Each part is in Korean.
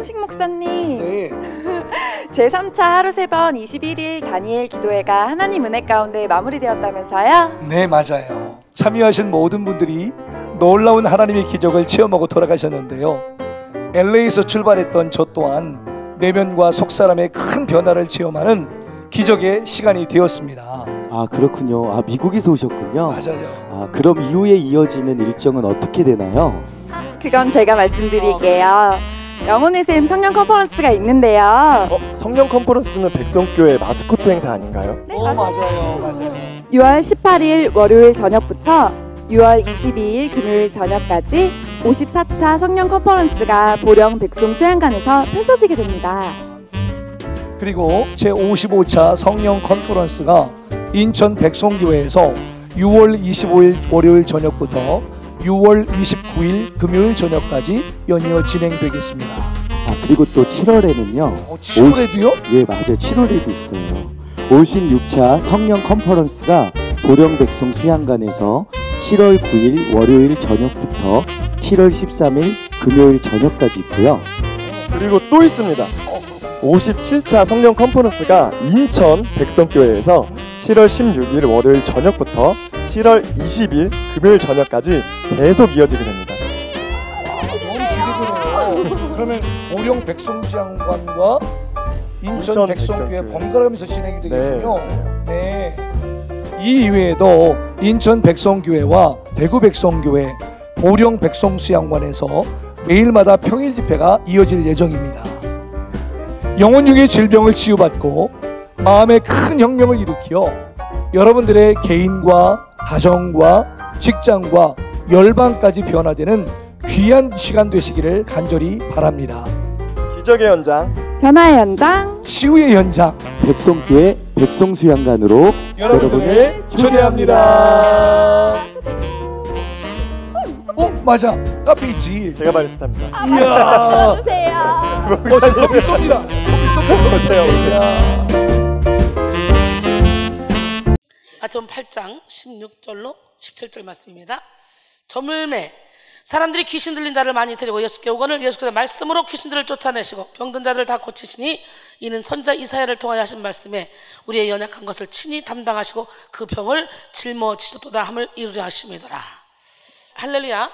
이경식 목사님. 네. 제3차 하루 3번 21일 다니엘 기도회가 하나님 은혜 가운데 마무리되었다면서요? 네, 맞아요. 참여하신 모든 분들이 놀라운 하나님의 기적을 체험하고 돌아가셨는데요. LA에서 출발했던 저 또한 내면과 속사람의 큰 변화를 체험하는 기적의 시간이 되었습니다. 아, 그렇군요. 아, 미국에서 오셨군요. 맞아요. 아, 그럼 이후에 이어지는 일정은 어떻게 되나요? 그건 제가 말씀드릴게요. 영혼의 샘 성령 컨퍼런스가 있는데요. 성령 컨퍼런스는 백성교회 마스코트 행사 아닌가요? 네, 맞아요. 6월 18일 월요일 저녁부터 6월 22일 금요일 저녁까지 54차 성령 컨퍼런스가 보령 백송 수양관에서 펼쳐지게 됩니다. 그리고 제55차 성령 컨퍼런스가 인천 백송교회에서 6월 25일 월요일 저녁부터 6월 29일 금요일 저녁까지 연이어 진행되겠습니다. 아, 그리고 또 7월에는요. 7월에도요? 예, 맞아요. 7월에도 있어요. 56차 성령 컨퍼런스가 보령 백송 수양관에서 7월 9일 월요일 저녁부터 7월 13일 금요일 저녁까지 있고요. 그리고 또 있습니다. 57차 성령 컨퍼런스가 인천 백성교회에서 7월 16일 월요일 저녁부터 7월 20일 금요일 저녁까지 계속 이어지게 됩니다. 너무 기대되네요. 그러면 보령 백송수양관과 인천 백송교회 번갈아가면서 진행이 되겠군요. 네. 이 이외에도 인천 백송교회와 대구 백송교회, 보령 백송수양관에서 매일마다 평일 집회가 이어질 예정입니다. 영혼육의 질병을 치유받고 마음의 큰 혁명을 일으키어 여러분들의 개인과 가정과 직장과 열방까지 변화되는 귀한 시간 되시기를 간절히 바랍니다. 기적의 현장, 변화의 현장, 치유의 현장, 백성교회 백송수양관으로 여러분을 초대합니다. 맞아, 카페 있지. 제가 바리스타입니다. 이야, 주세요. 저 커피 쏩니다. 커피 쏩니다. 마태복음 8장 16절로 17절 말씀입니다. 저물매 사람들이 귀신 들린 자를 많이 데리고 예수께 오거늘 예수께서 말씀으로 귀신들을 쫓아내시고 병든 자들을 다 고치시니 이는 선지자 이사야를 통하여 하신 말씀에 우리의 연약한 것을 친히 담당하시고 그 병을 짊어지셨도다 함을 이루려 하심이더라. 할렐루야.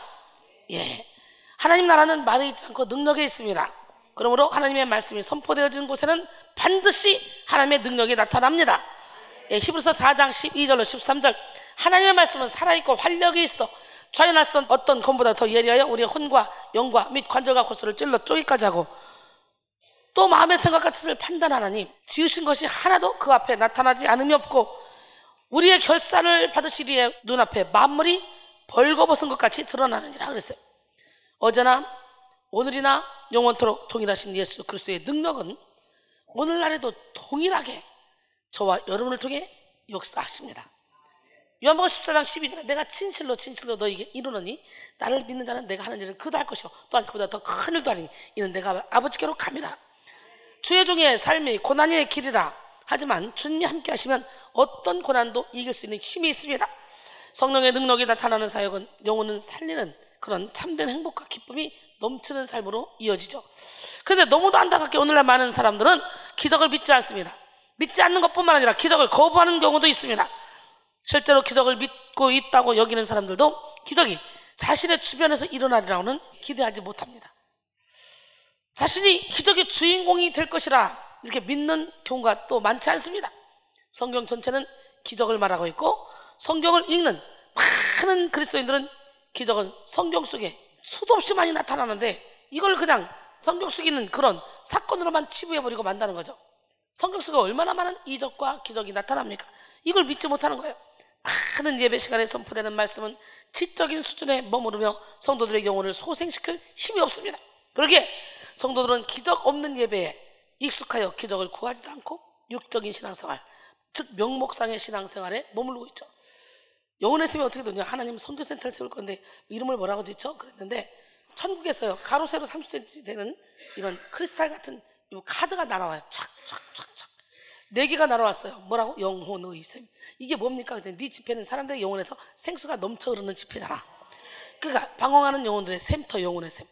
예, 하나님 나라는 말에 있지 않고 능력에 있습니다. 그러므로 하나님의 말씀이 선포되어진 곳에는 반드시 하나님의 능력이 나타납니다. 예, 히브리서 4장 12절로 13절 하나님의 말씀은 살아있고 활력이 있어 좌연할 수 없는 어떤 검보다 더 예리하여 우리의 혼과 영과 및 관절과 골수를 찔러 쪼개까지 하고 또 마음의 생각과 뜻을 판단하나니 지으신 것이 하나도 그 앞에 나타나지 않음이 없고 우리의 결산을 받으시리에 눈앞에 만물이 벌거벗은 것 같이 드러나느니라 그랬어요. 어제나 오늘이나 영원토록 동일하신 예수 그리스도의 능력은 오늘날에도 동일하게 저와 여러분을 통해 역사하십니다. 요한복음 14장 12절에 내가 진실로 너에게 이루노니 나를 믿는 자는 내가 하는 일을 그도 할 것이요 또한 그보다 더 큰 일도 하리니 이는 내가 아버지께로 감이라. 주의 종의 삶이 고난의 길이라. 하지만 주님이 함께 하시면 어떤 고난도 이길 수 있는 힘이 있습니다. 성령의 능력이 나타나는 사역은 영혼은 살리는 그런 참된 행복과 기쁨이 넘치는 삶으로 이어지죠. 그런데 너무도 안타깝게 오늘날 많은 사람들은 기적을 믿지 않습니다. 믿지 않는 것뿐만 아니라 기적을 거부하는 경우도 있습니다. 실제로 기적을 믿고 있다고 여기는 사람들도 기적이 자신의 주변에서 일어나리라고는 기대하지 못합니다. 자신이 기적의 주인공이 될 것이라 이렇게 믿는 경우가 또 많지 않습니다. 성경 전체는 기적을 말하고 있고 성경을 읽는 많은 그리스도인들은 기적은 성경 속에 수도 없이 많이 나타나는데 이걸 그냥 성경 속에 있는 그런 사건으로만 치부해버리고 만다는 거죠. 성경 속에 얼마나 많은 이적과 기적이 나타납니까? 이걸 믿지 못하는 거예요. 많은 예배 시간에 선포되는 말씀은 지적인 수준에 머무르며 성도들의 영혼을 소생시킬 힘이 없습니다. 그러기에 성도들은 기적 없는 예배에 익숙하여 기적을 구하지도 않고 육적인 신앙생활, 즉 명목상의 신앙생활에 머물고 있죠. 영혼의 셈이 어떻게 되냐? 하나님 선교센터를 세울 건데 이름을 뭐라고 짓죠? 그랬는데 천국에서요 가로 세로 30cm 되는 이런 크리스탈 같은 이 카드가 날아와요. 촥촥촥촥 4개가 날아왔어요. 뭐라고? 영혼의 셈. 이게 뭡니까? 네 지폐는 사람들의 영혼에서 생수가 넘쳐 흐르는 지폐잖아. 그러니까 방황하는 영혼들의 셈터 영혼의 셈.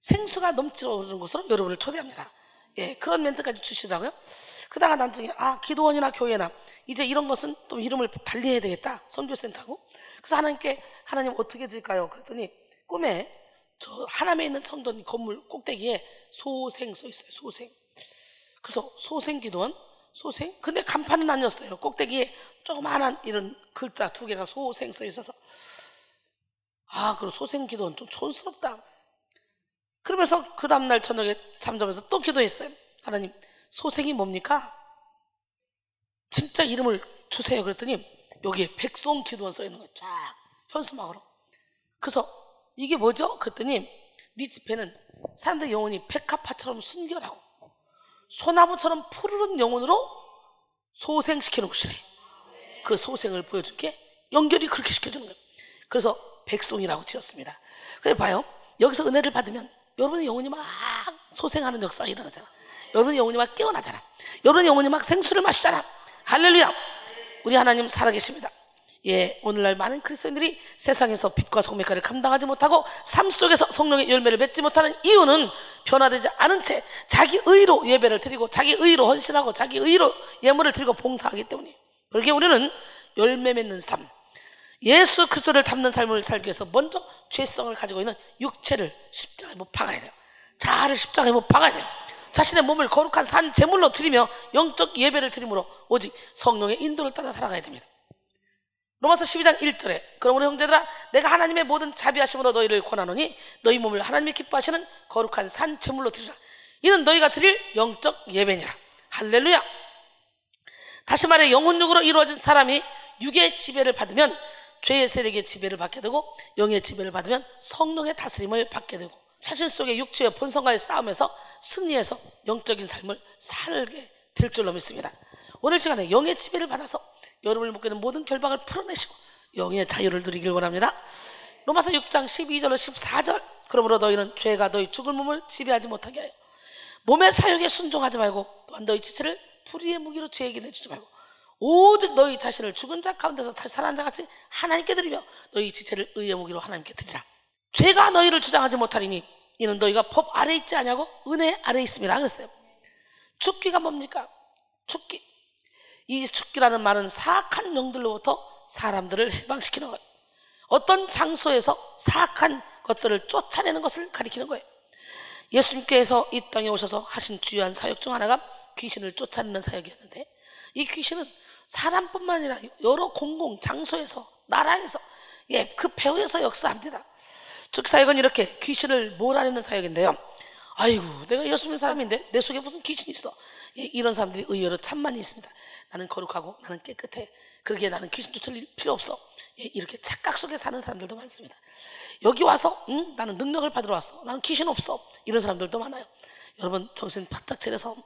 생수가 넘치는 곳으로 여러분을 초대합니다. 예, 그런 멘트까지 주시더라고요. 그다가 나중에 기도원이나 교회나 이제 이런 것은 또 이름을 달리 해야 되겠다. 선교센터고. 그래서 하나님께 하나님 어떻게 드릴까요? 그랬더니 꿈에 저 하남에 있는 성전 건물 꼭대기에 소생 써 있어요. 소생. 그래서 소생 기도원, 소생. 근데 간판은 아니었어요. 꼭대기에 조그마한 이런 글자 2개가 소생 써 있어서 그리고 소생 기도원 좀 촌스럽다. 그러면서 그 다음날 저녁에 잠자면서 또 기도했어요. 하나님, 소생이 뭡니까? 진짜 이름을 주세요. 그랬더니 여기에 백송 기도원 써 있는 거예요. 쫙 현수막으로. 그래서 이게 뭐죠? 그랬더니 네 집에는 사람들의 영혼이 백합화처럼 순결하고 소나무처럼 푸르른 영혼으로 소생시키는 곳이래. 그 소생을 보여준 게 연결이 그렇게 시켜주는 거예요. 그래서 백송이라고 지었습니다. 그래 봐요. 여기서 은혜를 받으면 여러분의 영혼이 막 소생하는 역사가 일어나잖아. 여러분의 영혼이 막 깨어나잖아. 여러분의 영혼이 막 생수를 마시잖아. 할렐루야. 우리 하나님 살아계십니다. 예, 오늘날 많은 그리스도인들이 세상에서 빛과 소금의 역할을 감당하지 못하고 삶 속에서 성령의 열매를 맺지 못하는 이유는 변화되지 않은 채 자기 의로 예배를 드리고 자기 의로 헌신하고 자기 의로 예물을 드리고 봉사하기 때문이에요. 그렇게 우리는 열매 맺는 삶, 예수 그리스도를 닮는 삶을 살기 위해서 먼저 죄성을 가지고 있는 육체를 십자가에 못 박아야 돼요. 자아를 십자가에 못 박아야 돼요. 자신의 몸을 거룩한 산 제물로 드리며 영적 예배를 드림으로 오직 성령의 인도를 따라 살아가야 됩니다. 로마서 12장 1절에 그럼 우리 형제들아 내가 하나님의 모든 자비하심으로 너희를 권하노니 너희 몸을 하나님이 기뻐하시는 거룩한 산 제물로 드리라. 이는 너희가 드릴 영적 예배니라. 할렐루야. 다시 말해 영혼육으로 이루어진 사람이 육의 지배를 받으면 죄의 세력의 지배를 받게 되고 영의 지배를 받으면 성령의 다스림을 받게 되고 자신 속의 육체의 본성과의 싸움에서 승리해서 영적인 삶을 살게 될 줄로 믿습니다. 오늘 시간에 영의 지배를 받아서 여러분을 묶이는 모든 결박을 풀어내시고 영의 자유를 누리길 원합니다. 로마서 6장 12절로 14절 그러므로 너희는 죄가 너희 죽을 몸을 지배하지 못하게 하여 몸의 사욕에 순종하지 말고 또한 너희 지체를 불의의 무기로 죄에게 내주지 말고 오직 너희 자신을 죽은 자 가운데서 다시 살아난 자같이 하나님께 드리며 너희 지체를 의의 무기로 하나님께 드리라. 죄가 너희를 주장하지 못하리니 이는 너희가 법 아래 있지 아니하고 은혜 아래 있음이라 그랬어요. 죽기가 뭡니까? 죽기. 이 죽기라는 말은 사악한 영들로부터 사람들을 해방시키는 거예요. 어떤 장소에서 사악한 것들을 쫓아내는 것을 가리키는 거예요. 예수님께서 이 땅에 오셔서 하신 주요한 사역 중 하나가 귀신을 쫓아내는 사역이었는데 이 귀신은 사람뿐만 아니라 여러 공공 장소에서 나라에서 그 배후에서 역사합니다. 죽사역은 이렇게 귀신을 몰아내는 사역인데요. 아이고 내가 예수 믿는 사람인데 내 속에 무슨 귀신이 있어. 이런 사람들이 의외로 참 많이 있습니다. 나는 거룩하고 나는 깨끗해. 그러기에 나는 귀신 쫓을 필요 없어. 이렇게 착각 속에 사는 사람들도 많습니다. 여기 와서 나는 능력을 받으러 왔어. 나는 귀신 없어. 이런 사람들도 많아요. 여러분 정신 바짝 차려서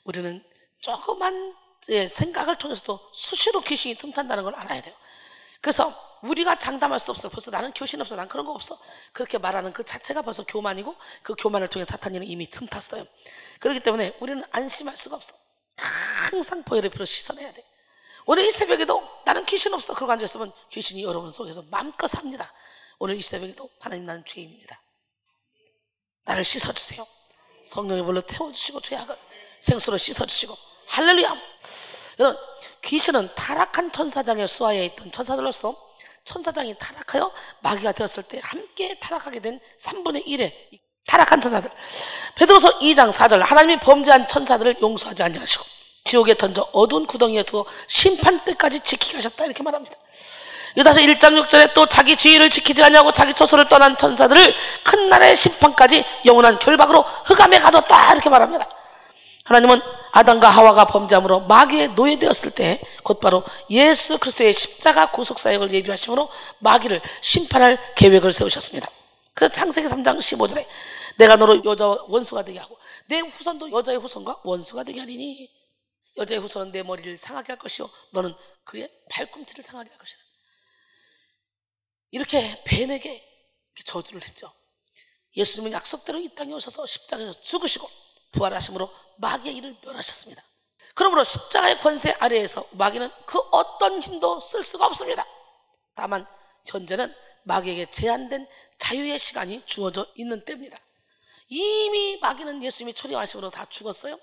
우리는 조그만 생각을 통해서도 수시로 귀신이 틈탄다는 걸 알아야 돼요. 그래서 우리가 장담할 수 없어. 벌써 나는 귀신 없어. 난 그런 거 없어. 그렇게 말하는 그 자체가 벌써 교만이고 그 교만을 통해 사탄이는 이미 틈탔어요. 그렇기 때문에 우리는 안심할 수가 없어. 항상 보혈의 피로 씻어내야 돼. 오늘 이 새벽에도 나는 귀신 없어. 그러고 앉아있으면 귀신이 여러분 속에서 마음껏 삽니다. 오늘 이 새벽에도 하나님 나는 죄인입니다. 나를 씻어주세요. 성령의 불로 태워주시고 죄악을 생수로 씻어주시고 할렐루야. 여러분 귀신은 타락한 천사장의 수하에 있던 천사들로서 천사장이 타락하여 마귀가 되었을 때 함께 타락하게 된 3분의 1의 타락한 천사들. 베드로서 2장 4절 하나님이 범죄한 천사들을 용서하지 아니하시고 지옥에 던져 어두운 구덩이에 두어 심판 때까지 지키게 하셨다 이렇게 말합니다. 유다서 1장 6절에 또 자기 지위를 지키지 아니하고 자기 처소를 떠난 천사들을 큰 날의 심판까지 영원한 결박으로 흑암에 가뒀다 이렇게 말합니다. 하나님은 아담과 하와가 범죄함으로 마귀의 노예되었을 때 곧바로 예수 그리스도의 십자가 구속사역을 예비하심으로 마귀를 심판할 계획을 세우셨습니다. 그래서 창세기 3장 15절에 내가 너로 여자와 원수가 되게 하고 내 후손도 여자의 후손과 원수가 되게 하리니 여자의 후손은 내 머리를 상하게 할 것이요 너는 그의 발꿈치를 상하게 할 것이라. 이렇게 뱀에게 저주를 했죠. 예수님은 약속대로 이 땅에 오셔서 십자가에서 죽으시고 부활하심으로 마귀의 일을 멸하셨습니다. 그러므로 십자가의 권세 아래에서 마귀는 그 어떤 힘도 쓸 수가 없습니다. 다만 현재는 마귀에게 제한된 자유의 시간이 주어져 있는 때입니다. 이미 마귀는 예수님이 초림하심으로 다 죽었어요.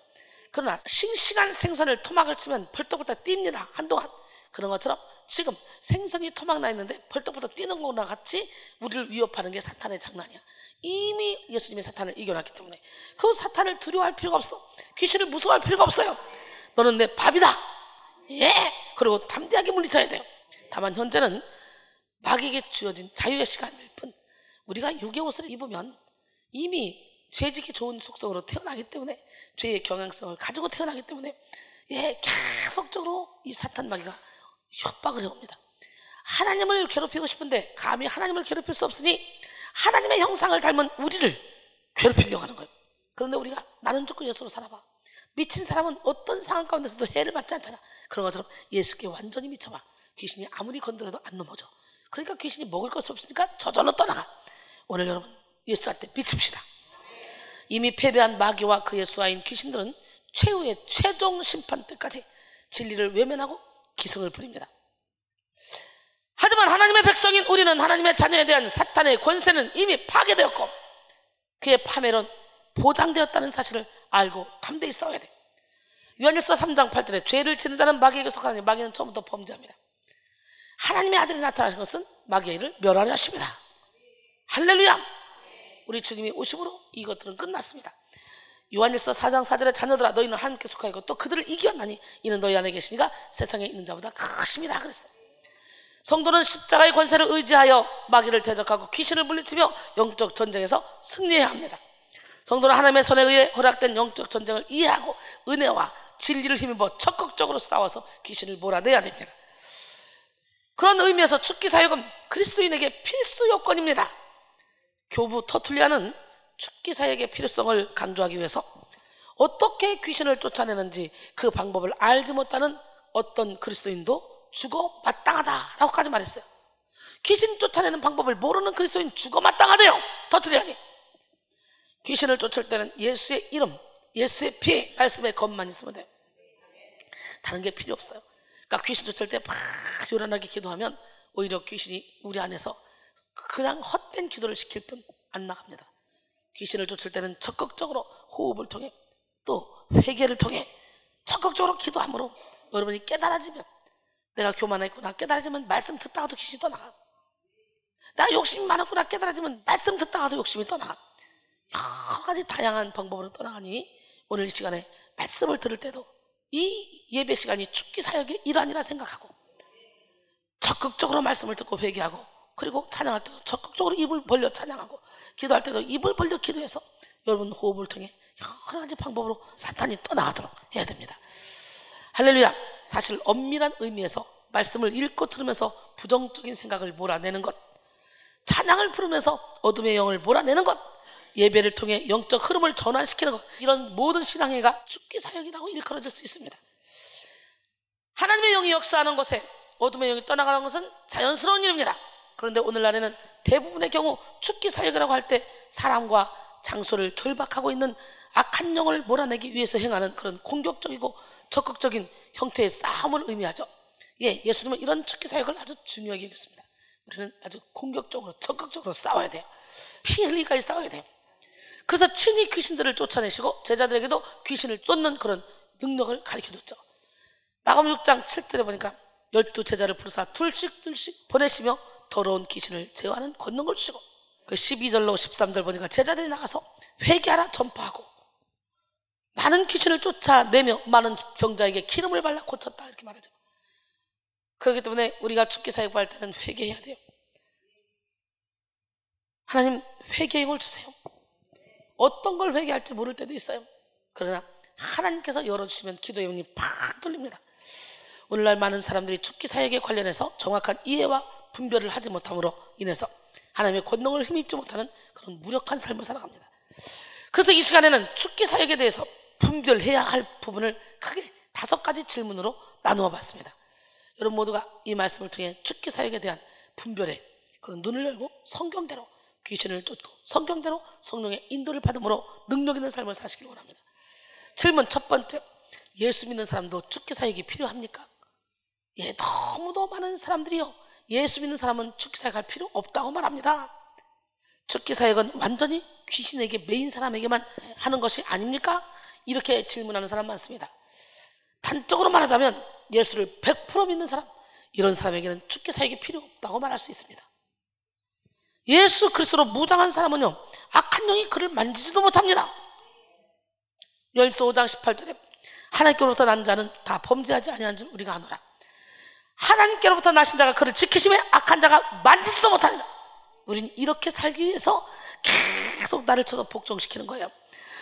그러나 싱싱한 생선을 토막을 치면 벌떡벌떡 뜁니다. 한동안. 그런 것처럼 지금 생선이 토막 나 있는데 벌떡벌떡 뛰는 거나 같이 우리를 위협하는 게 사탄의 장난이야. 이미 예수님이 사탄을 이겨놨기 때문에 그 사탄을 두려워할 필요가 없어. 귀신을 무서워할 필요가 없어요. 너는 내 밥이다. 예. 그리고 담대하게 물리쳐야 돼요. 다만 현재는 마귀에게 주어진 자유의 시간일 뿐, 우리가 육의 옷을 입으면 이미 죄지기 좋은 속성으로 태어나기 때문에, 죄의 경향성을 가지고 태어나기 때문에 계속적으로 이 사탄 마귀가 협박을 해옵니다. 하나님을 괴롭히고 싶은데 감히 하나님을 괴롭힐 수 없으니 하나님의 형상을 닮은 우리를 괴롭히려고 하는 거예요. 그런데 우리가 나는 죽고 예수로 살아봐. 미친 사람은 어떤 상황 가운데서도 해를 받지 않잖아. 그런 것처럼 예수께 완전히 미쳐봐. 귀신이 아무리 건드려도 안 넘어져. 그러니까 귀신이 먹을 것이 없으니까 저절로 떠나가. 오늘 여러분 예수한테 미칩시다. 이미 패배한 마귀와 그의 수하인 귀신들은 최후의 최종 심판 때까지 진리를 외면하고 기승을 부립니다. 하지만 하나님의 백성인 우리는 하나님의 자녀에 대한 사탄의 권세는 이미 파괴되었고 그의 파멸은 보장되었다는 사실을 알고 담대히 싸워야 돼. 요한일서 3장 8절에 죄를 지는 자는 마귀에게 속하니 마귀는 처음부터 범죄합니다. 하나님의 아들이 나타나신 것은 마귀의 일을 멸하려 하십니다. 할렐루야. 우리 주님이 오심으로 이것들은 끝났습니다. 요한일서 4장 4절에 자녀들아 너희는 하나님께 속하고 또 그들을 이겼나니 이는 너희 안에 계시니가 세상에 있는 자보다 크심이라 그랬어요. 성도는 십자가의 권세를 의지하여 마귀를 대적하고 귀신을 물리치며 영적 전쟁에서 승리해야 합니다. 성도는 하나님의 손에 의해 허락된 영적 전쟁을 이해하고 은혜와 진리를 힘입어 적극적으로 싸워서 귀신을 몰아내야 됩니다. 그런 의미에서 죽기 사역은 그리스도인에게 필수 요건입니다. 교부 터툴리아는 죽기 사역의 필요성을 강조하기 위해서 어떻게 귀신을 쫓아내는지 그 방법을 알지 못하는 어떤 그리스도인도 죽어 마땅하다라고까지 말했어요. 귀신 쫓아내는 방법을 모르는 그리스도인 죽어 마땅하대요. 터툴리아니. 귀신을 쫓을 때는 예수의 이름, 예수의 피, 말씀의 것만 있으면 돼요. 다른 게 필요 없어요. 그러니까 귀신 쫓을 때 막 요란하게 기도하면 오히려 귀신이 우리 안에서 그냥 헛된 기도를 시킬 뿐 안 나갑니다. 귀신을 쫓을 때는 적극적으로 호흡을 통해 또 회개를 통해 적극적으로 기도함으로 여러분이 깨달아지면, 내가 교만했구나 깨달아지면 말씀 듣다가도 귀신이 떠나가. 나 욕심이 많았구나 깨달아지면 말씀 듣다가도 욕심이 떠나가. 여러 가지 다양한 방법으로 떠나가니 오늘 이 시간에 말씀을 들을 때도 이 예배 시간이 죽기 사역의 일환이라 생각하고 적극적으로 말씀을 듣고 회개하고, 그리고 찬양할 때도 적극적으로 입을 벌려 찬양하고, 기도할 때도 입을 벌려 기도해서 여러분 호흡을 통해 여러 가지 방법으로 사탄이 떠나가도록 해야 됩니다. 할렐루야. 사실 엄밀한 의미에서 말씀을 읽고 들으면서 부정적인 생각을 몰아내는 것, 찬양을 부르면서 어둠의 영을 몰아내는 것, 예배를 통해 영적 흐름을 전환시키는 것, 이런 모든 신앙회가 죽기 사역이라고 일컬어질 수 있습니다. 하나님의 영이 역사하는 곳에 어둠의 영이 떠나가는 것은 자연스러운 일입니다. 그런데 오늘날에는 대부분의 경우 죽기 사역이라고 할 때 사람과 장소를 결박하고 있는 악한 영을 몰아내기 위해서 행하는 그런 공격적이고 적극적인 형태의 싸움을 의미하죠. 예수님은 이런 죽기 사역을 아주 중요하게 여겼습니다. 우리는 아주 공격적으로 적극적으로 싸워야 돼요. 피 흘리기까지 싸워야 돼요. 그래서 친히 귀신들을 쫓아내시고 제자들에게도 귀신을 쫓는 그런 능력을 가르쳐줬죠. 마가복음 6장 7절에 보니까 12제자를 부르사 둘씩 보내시며 더러운 귀신을 제어하는 권능을 주시고, 그 12절로 13절 보니까 제자들이 나가서 회개하라 전파하고 많은 귀신을 쫓아내며 많은 병자에게 기름을 발라 고쳤다 이렇게 말하죠. 그렇기 때문에 우리가 죽기 사역할 때는 회개해야 돼요. 하나님 회개의 힘을 주세요. 어떤 걸 회개할지 모를 때도 있어요. 그러나 하나님께서 열어주시면 기도의 문이 팍 뚫립니다. 오늘날 많은 사람들이 죽기 사역에 관련해서 정확한 이해와 분별을 하지 못함으로 인해서 하나님의 권능을 힘입지 못하는 그런 무력한 삶을 살아갑니다. 그래서 이 시간에는 죽기 사역에 대해서 분별해야 할 부분을 크게 5가지 질문으로 나누어 봤습니다. 여러분 모두가 이 말씀을 통해 죽기 사역에 대한 분별에 그런 눈을 열고 성경대로 귀신을 쫓고 성경대로 성령의 인도를 받음으로 능력 있는 삶을 사시길 원합니다. 질문 첫 번째, 예수 믿는 사람도 죽기 사역이 필요합니까? 너무도 많은 사람들이요, 예수 믿는 사람은 죽기 사역할 필요 없다고 말합니다. 죽기 사역은 완전히 귀신에게 메인 사람에게만 하는 것이 아닙니까? 이렇게 질문하는 사람 많습니다. 단적으로 말하자면 예수를 100% 믿는 사람, 이런 사람에게는 죽기 사역이 필요 없다고 말할 수 있습니다. 예수 그리스도로 무장한 사람은요, 악한 영이 그를 만지지도 못합니다. 열서 5장 18절에 하나님께로부터 난 자는 다 범죄하지 아니한 줄 우리가 아노라. 하나님께로부터 나신 자가 그를 지키심에 악한 자가 만지지도 못하리라. 우리는 이렇게 살기 위해서 계속 나를 쳐서 복종시키는 거예요.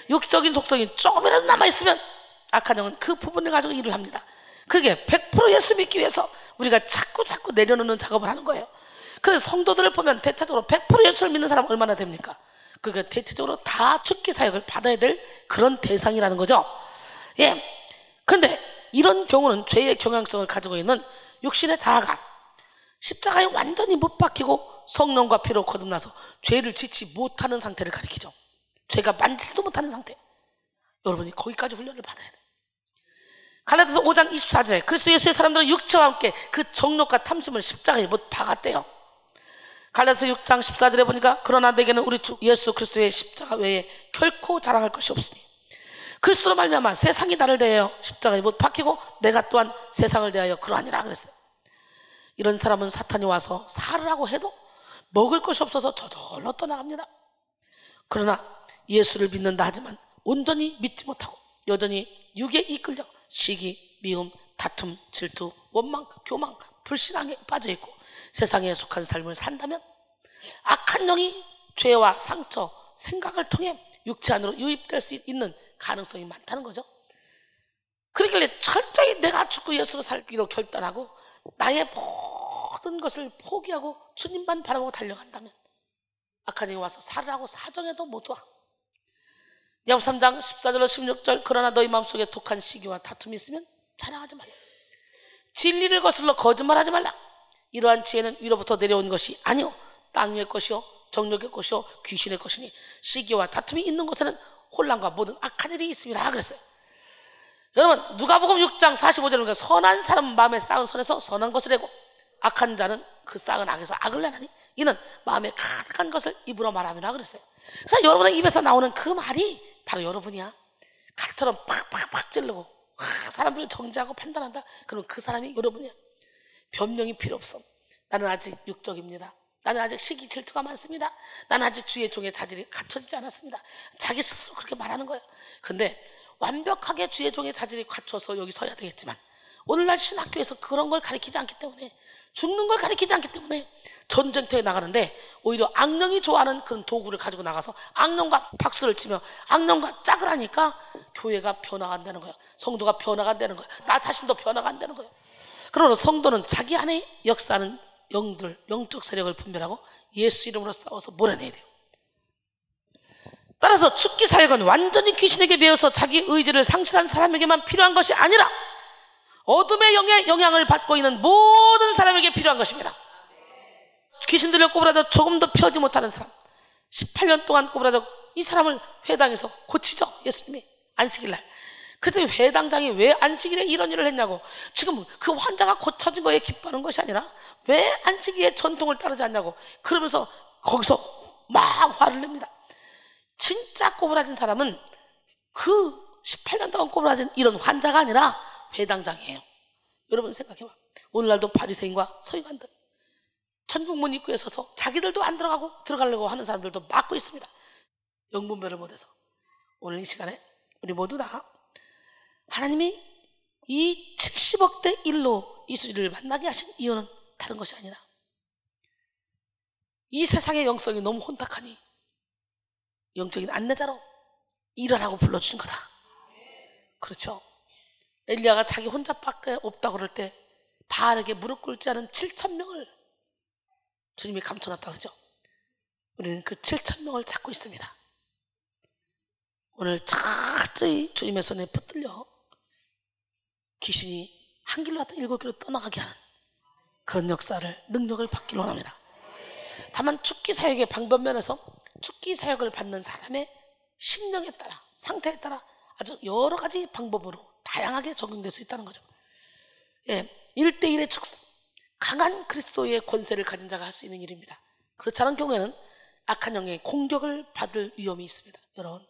육적인 속성이 조금이라도 남아있으면 악한 영은 그 부분을 가지고 일을 합니다. 그게 100% 예수 믿기 위해서 우리가 자꾸 내려놓는 작업을 하는 거예요. 그래서 성도들을 보면 대체적으로 100% 예수를 믿는 사람은 얼마나 됩니까? 그게 대체적으로 다 죽기 사역을 받아야 될 그런 대상이라는 거죠. 예. 근데 이런 경우는 죄의 경향성을 가지고 있는 육신의 자아가 십자가에 완전히 못 박히고 성령과 피로 거듭나서 죄를 짓지 못하는 상태를 가리키죠. 죄가 만지지도 못하는 상태. 여러분이 거기까지 훈련을 받아야 돼요. 갈라디아서 5장 24절에 그리스도 예수의 사람들은 육체와 함께 그 정욕과 탐심을 십자가에 못 박았대요. 갈라디아서 6장 14절에 보니까 그러나 내게는 우리 주 예수 그리스도의 십자가 외에 결코 자랑할 것이 없으니 그리스도로 말미암아 세상이 나를 대하여 십자가에 못 박히고 내가 또한 세상을 대하여 그러하니라 그랬어요. 이런 사람은 사탄이 와서 살으라고 해도 먹을 것이 없어서 저절로 떠나갑니다. 그러나 예수를 믿는다 하지만 온전히 믿지 못하고 여전히 육에 이끌려 시기, 미움, 다툼, 질투, 원망, 교망, 불신앙에 빠져있고 세상에 속한 삶을 산다면 악한 영이 죄와 상처, 생각을 통해 육체 안으로 유입될 수 있는 가능성이 많다는 거죠. 그러길래 철저히 내가 죽고 예수로 살기로 결단하고 나의 모든 것을 포기하고 주님만 바라보고 달려간다면 악한 영이 와서 살으라고 사정해도 못 와. 야고보서 3장 14절로 16절 그러나 너희 마음속에 독한 시기와 다툼이 있으면 자랑하지 말라. 진리를 거슬러 거짓말하지 말라. 이러한 지혜는 위로부터 내려온 것이 아니오 땅 위의 것이요 정욕의 것이요 귀신의 것이니 시기와 다툼이 있는 곳에는 혼란과 모든 악한 일이 있습니다 그랬어요. 여러분 누가복음 6장 45절에 보니까 선한 사람은 마음에 쌓은 선에서 선한 것을 내고 악한 자는 그 쌓은 악에서 악을 내나니 이는 마음에 가득한 것을 입으로 말함이라 그랬어요. 그래서 여러분의 입에서 나오는 그 말이 바로 여러분이야. 칼처럼 팍팍팍 찌르고 사람들을 정죄하고 판단한다. 그럼 그 사람이 여러분이야. 변명이 필요 없어. 나는 아직 육적입니다. 나는 아직 시기 질투가 많습니다. 나는 아직 주의 종의 자질이 갖춰지지 않았습니다. 자기 스스로 그렇게 말하는 거예요. 근데 완벽하게 주의 종의 자질이 갖춰서 여기 서야 되겠지만 오늘날 신학교에서 그런 걸 가르치지 않기 때문에 죽는 걸 가르치지 않기 때문에 전쟁터에 나가는데 오히려 악령이 좋아하는 그런 도구를 가지고 나가서 악령과 박수를 치며 악령과 짝을 하니까 교회가 변화가 안 되는 거예요. 성도가 변화가 안 되는 거예요. 나 자신도 변화가 안 되는 거예요. 그러므로 성도는 자기 안에 역사하는 영들, 영적 세력을 분별하고 예수 이름으로 싸워서 몰아내야 돼요. 따라서 죽기 사역은 완전히 귀신에게 매여서 자기 의지를 상실한 사람에게만 필요한 것이 아니라 어둠의 영의 영향을 받고 있는 모든 사람에게 필요한 것입니다. 귀신들을 꼬부라져 조금 더 펴지 못하는 사람 18년 동안 꼬부라져 이 사람을 회당에서 고치죠. 예수님이 안식일날. 그때 회당장이 왜 안식일에 이런 일을 했냐고. 지금 그 환자가 고쳐진 거에 기뻐하는 것이 아니라 왜 안식일의 전통을 따르지 않냐고 그러면서 거기서 막 화를 냅니다. 진짜 꼬부라진 사람은 그 18년 동안 꼬부라진 이런 환자가 아니라 회당장이에요. 여러분 생각해봐. 오늘날도 바리새인과 서기관들 천국문 입구에 서서 자기들도 안 들어가려고 하는 사람들도 막고 있습니다. 영분별을 못해서. 오늘 이 시간에 우리 모두 다 하나님이 이 70억 대 1로 이수지를 만나게 하신 이유는 다른 것이 아니라 이 세상의 영성이 너무 혼탁하니 영적인 안내자로 일하라고 불러주신 거다. 그렇죠. 엘리야가 자기 혼자밖에 없다고 그럴 때 바알에게 무릎 꿇지 않은 7,000명을 주님이 감춰놨다고 그러죠. 우리는 그 7,000명을 찾고 있습니다. 오늘 철저히 주님의 손에 붙들려 귀신이 한 길로 왔다 7길로 떠나가게 하는 그런 역사를 능력을 받기를 원합니다. 다만 죽기 사역의 방법면에서 죽기 사역을 받는 사람의 심령에 따라 상태에 따라 아주 여러 가지 방법으로 다양하게 적용될 수 있다는 거죠. 예, 1대1의 축사 강한 그리스도의 권세를 가진 자가 할 수 있는 일입니다. 그렇지 않은 경우에는 악한 영의 공격을 받을 위험이 있습니다. 여러분,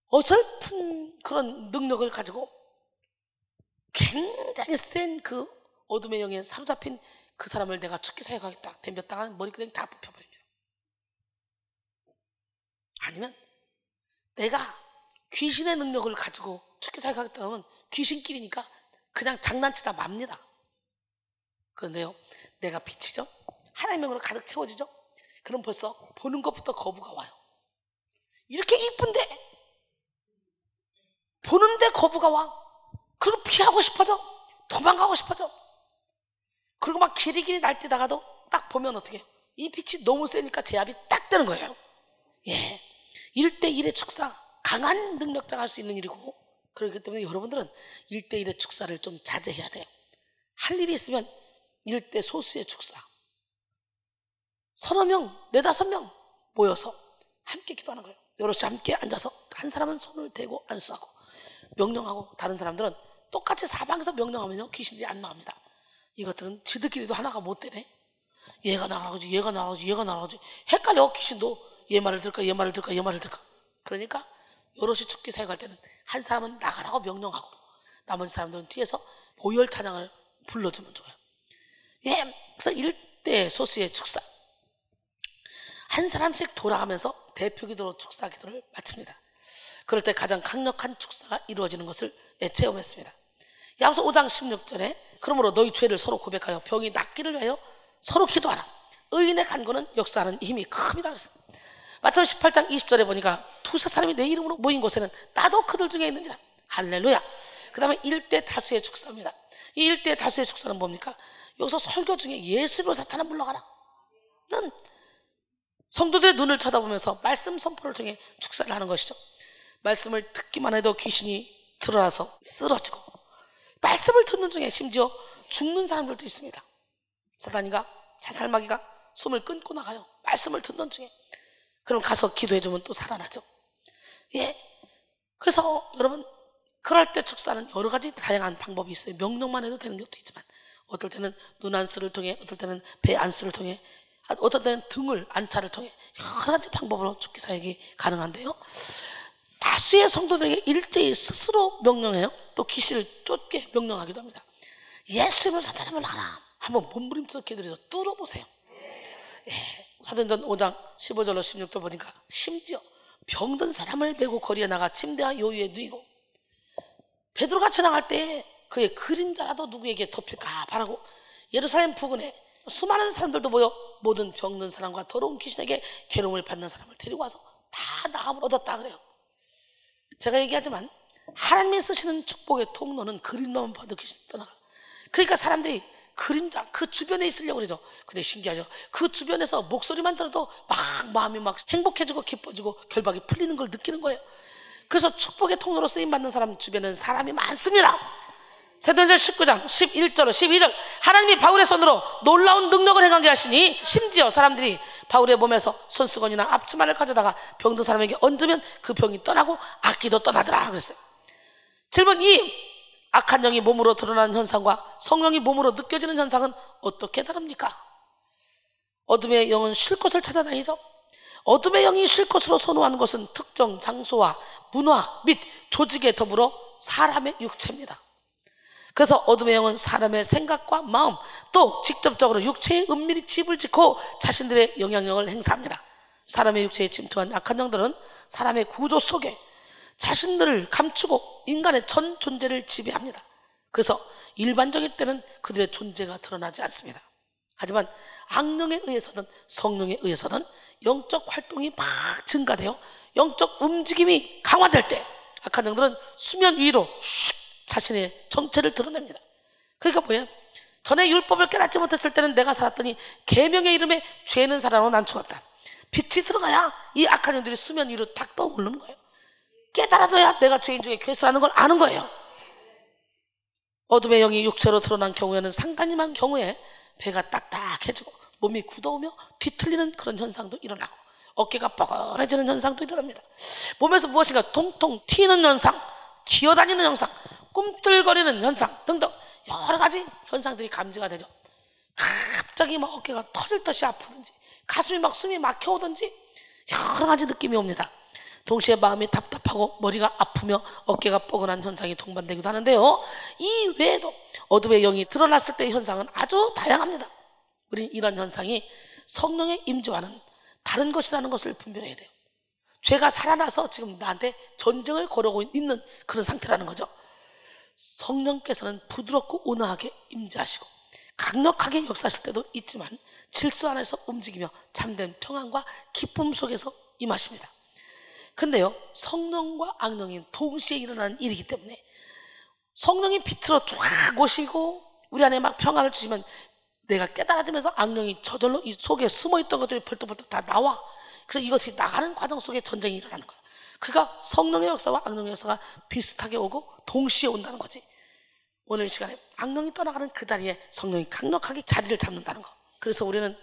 어설픈 그런 능력을 가지고 굉장히 센 그 어둠의 영에 사로잡힌 그 사람을 내가 죽기 사역하겠다 덤볐다가 머리끄댕이 다 뽑혀버립니다. 아니면 내가 귀신의 능력을 가지고 죽기 사역하겠다 하면 귀신끼리니까 그냥 장난치다 맙니다. 그런데요, 내가 빛이죠? 하나님의 영으로 가득 채워지죠? 그럼 벌써 보는 것부터 거부가 와요. 이렇게 이쁜데 보는데 거부가 와. 그리고 피하고 싶어져. 도망가고 싶어져. 그리고 막 길이길이 날뛰다가도 딱 보면 어떻게 해요? 이 빛이 너무 세니까 제압이 딱 되는 거예요. 예, 1대1의 축사, 강한 능력자가 할 수 있는 일이고, 그렇기 때문에 여러분들은 1대1의 축사를 좀 자제해야 돼요. 할 일이 있으면 1대 소수의 축사, 서너 명, 4-5명 모여서 함께 기도하는 거예요. 여럿이 함께 앉아서 한 사람은 손을 대고 안수하고 명령하고, 다른 사람들은 똑같이 사방에서 명령하면요 귀신들이 안 나옵니다. 이것들은 지들끼리도 하나가 못 되네. 얘가 나가라고지, 얘가 나가라고지, 얘가 나가라고지 헷갈려. 귀신도 얘 말을 들을까, 얘 말을 들을까, 얘 말을 들을까. 그러니까 여럿이 죽기 사역할 때는 한 사람은 나가라고 명령하고 나머지 사람들은 뒤에서 보혈 찬양을 불러주면 좋아요. 예, 그래서 1대 소수의 축사, 한 사람씩 돌아가면서 대표 기도로 축사 기도를 마칩니다. 그럴 때 가장 강력한 축사가 이루어지는 것을 체험했습니다. 야고보서 5장 16절에 그러므로 너희 죄를 서로 고백하여 병이 낫기를 위하여 서로 기도하라. 의인의 간구는 역사하는 힘이 큽니다. 마태복음 18장 20절에 보니까 두세 사람이 내 이름으로 모인 곳에는 나도 그들 중에 있는지라. 할렐루야. 그 다음에 1대 다수의 축사입니다. 이 1대 다수의 축사는 뭡니까? 여기서 설교 중에 예수로 사탄아 물러가라 는 성도들의 눈을 쳐다보면서 말씀 선포를 통해 축사를 하는 것이죠. 말씀을 듣기만 해도 귀신이 드러나서 쓰러지고, 말씀을 듣는 중에 심지어 죽는 사람들도 있습니다. 사단이가, 자살마귀가 숨을 끊고 나가요. 말씀을 듣는 중에. 그럼 가서 기도해주면 또 살아나죠. 예. 그래서 여러분, 그럴 때 축사는 여러 가지 다양한 방법이 있어요. 명령만 해도 되는 것도 있지만, 어떨 때는 눈 안수를 통해, 어떨 때는 배 안수를 통해, 어떨 때는 등을 안차를 통해 여러 가지 방법으로 죽기 사역이 가능한데요, 다수의 성도들에게 일제히 스스로 명령해요. 또 귀신을 쫓게 명령하기도 합니다. 예수님을 사탄아 물러가라. 한번 몸부림쳐서 기도해서 뚫어보세요. 예. 사도행전 5장 15절로 16절 보니까 심지어 병든 사람을 메고 거리에 나가 침대와 요유에 누이고, 베드로가 지나갈 때 그의 그림자라도 누구에게 덮일까 바라고 예루살렘 부근에 수많은 사람들도 모여 모든 병든 사람과 더러운 귀신에게 괴로움을 받는 사람을 데리고 와서 다 나음을 얻었다 그래요. 제가 얘기하지만 하나님이 쓰시는 축복의 통로는 그림만 봐도 귀신이 떠나가. 그러니까 사람들이 그림자 그 주변에 있으려고 그러죠. 근데 신기하죠. 그 주변에서 목소리만 들어도 막 마음이 막 행복해지고 기뻐지고 결박이 풀리는 걸 느끼는 거예요. 그래서 축복의 통로로 쓰임받는 사람 주변에는 사람이 많습니다. 사도행전 19장 11절로 12절, 하나님이 바울의 손으로 놀라운 능력을 행하게 하시니 심지어 사람들이 바울의 몸에서 손수건이나 앞치마를 가져다가 병든 사람에게 얹으면 그 병이 떠나고 악기도 떠나더라 그랬어요. 질문 2. 악한 영이 몸으로 드러나는 현상과 성령이 몸으로 느껴지는 현상은 어떻게 다릅니까? 어둠의 영은 쉴 곳을 찾아다니죠. 어둠의 영이 쉴 곳으로 선호하는 것은 특정 장소와 문화 및 조직에 더불어 사람의 육체입니다. 그래서 어둠의 영은 사람의 생각과 마음, 또 직접적으로 육체에 은밀히 집을 짓고 자신들의 영향력을 행사합니다. 사람의 육체에 침투한 악한 영들은 사람의 구조 속에 자신들을 감추고 인간의 전 존재를 지배합니다. 그래서 일반적일 때는 그들의 존재가 드러나지 않습니다. 하지만 악령에 의해서든 성령에 의해서든 영적 활동이 막 증가되어 영적 움직임이 강화될 때 악한 영들은 수면 위로 자신의 정체를 드러냅니다. 그러니까 뭐예요? 전에 율법을 깨닫지 못했을 때는 내가 살았더니 계명의 이름에 죄는 사랑으로 난 죽었다. 빛이 들어가야 이 악한 영들이 수면 위로 탁 떠오르는 거예요. 깨달아져야 내가 죄인 중에 괴수라는 걸 아는 거예요. 어둠의 영이 육체로 드러난 경우에는 상간임한 경우에 배가 딱딱해지고 몸이 굳어오며 뒤틀리는 그런 현상도 일어나고 어깨가 뻐근해지는 현상도 일어납니다. 몸에서 무엇인가 통통 튀는 현상, 기어다니는 현상, 꿈틀거리는 현상 등등 여러 가지 현상들이 감지가 되죠. 갑자기 막 어깨가 터질 듯이 아프든지, 가슴이 막 숨이 막혀오든지 여러 가지 느낌이 옵니다. 동시에 마음이 답답하고 머리가 아프며 어깨가 뻐근한 현상이 동반되기도 하는데요. 이 외에도 어둠의 영이 드러났을 때의 현상은 아주 다양합니다. 우리는 이런 현상이 성령의 임재와는 다른 것이라는 것을 분별해야 돼요. 죄가 살아나서 지금 나한테 전쟁을 걸어오고 있는 그런 상태라는 거죠. 성령께서는 부드럽고 온화하게 임재하시고 강력하게 역사하실 때도 있지만 질서 안에서 움직이며 참된 평안과 기쁨 속에서 임하십니다. 근데요, 성령과 악령이 동시에 일어나는 일이기 때문에 성령이 빛으로 쫙 오시고 우리 안에 막 평안을 주시면 내가 깨달아지면서 악령이 저절로 이 속에 숨어있던 것들이 벌떡벌떡 다 나와. 그래서 이것이 나가는 과정 속에 전쟁이 일어나는 거예요. 그러니까 성령의 역사와 악령의 역사가 비슷하게 오고 동시에 온다는 거지. 오늘 이 시간에 악령이 떠나가는 그 자리에 성령이 강력하게 자리를 잡는다는 거. 그래서 우리는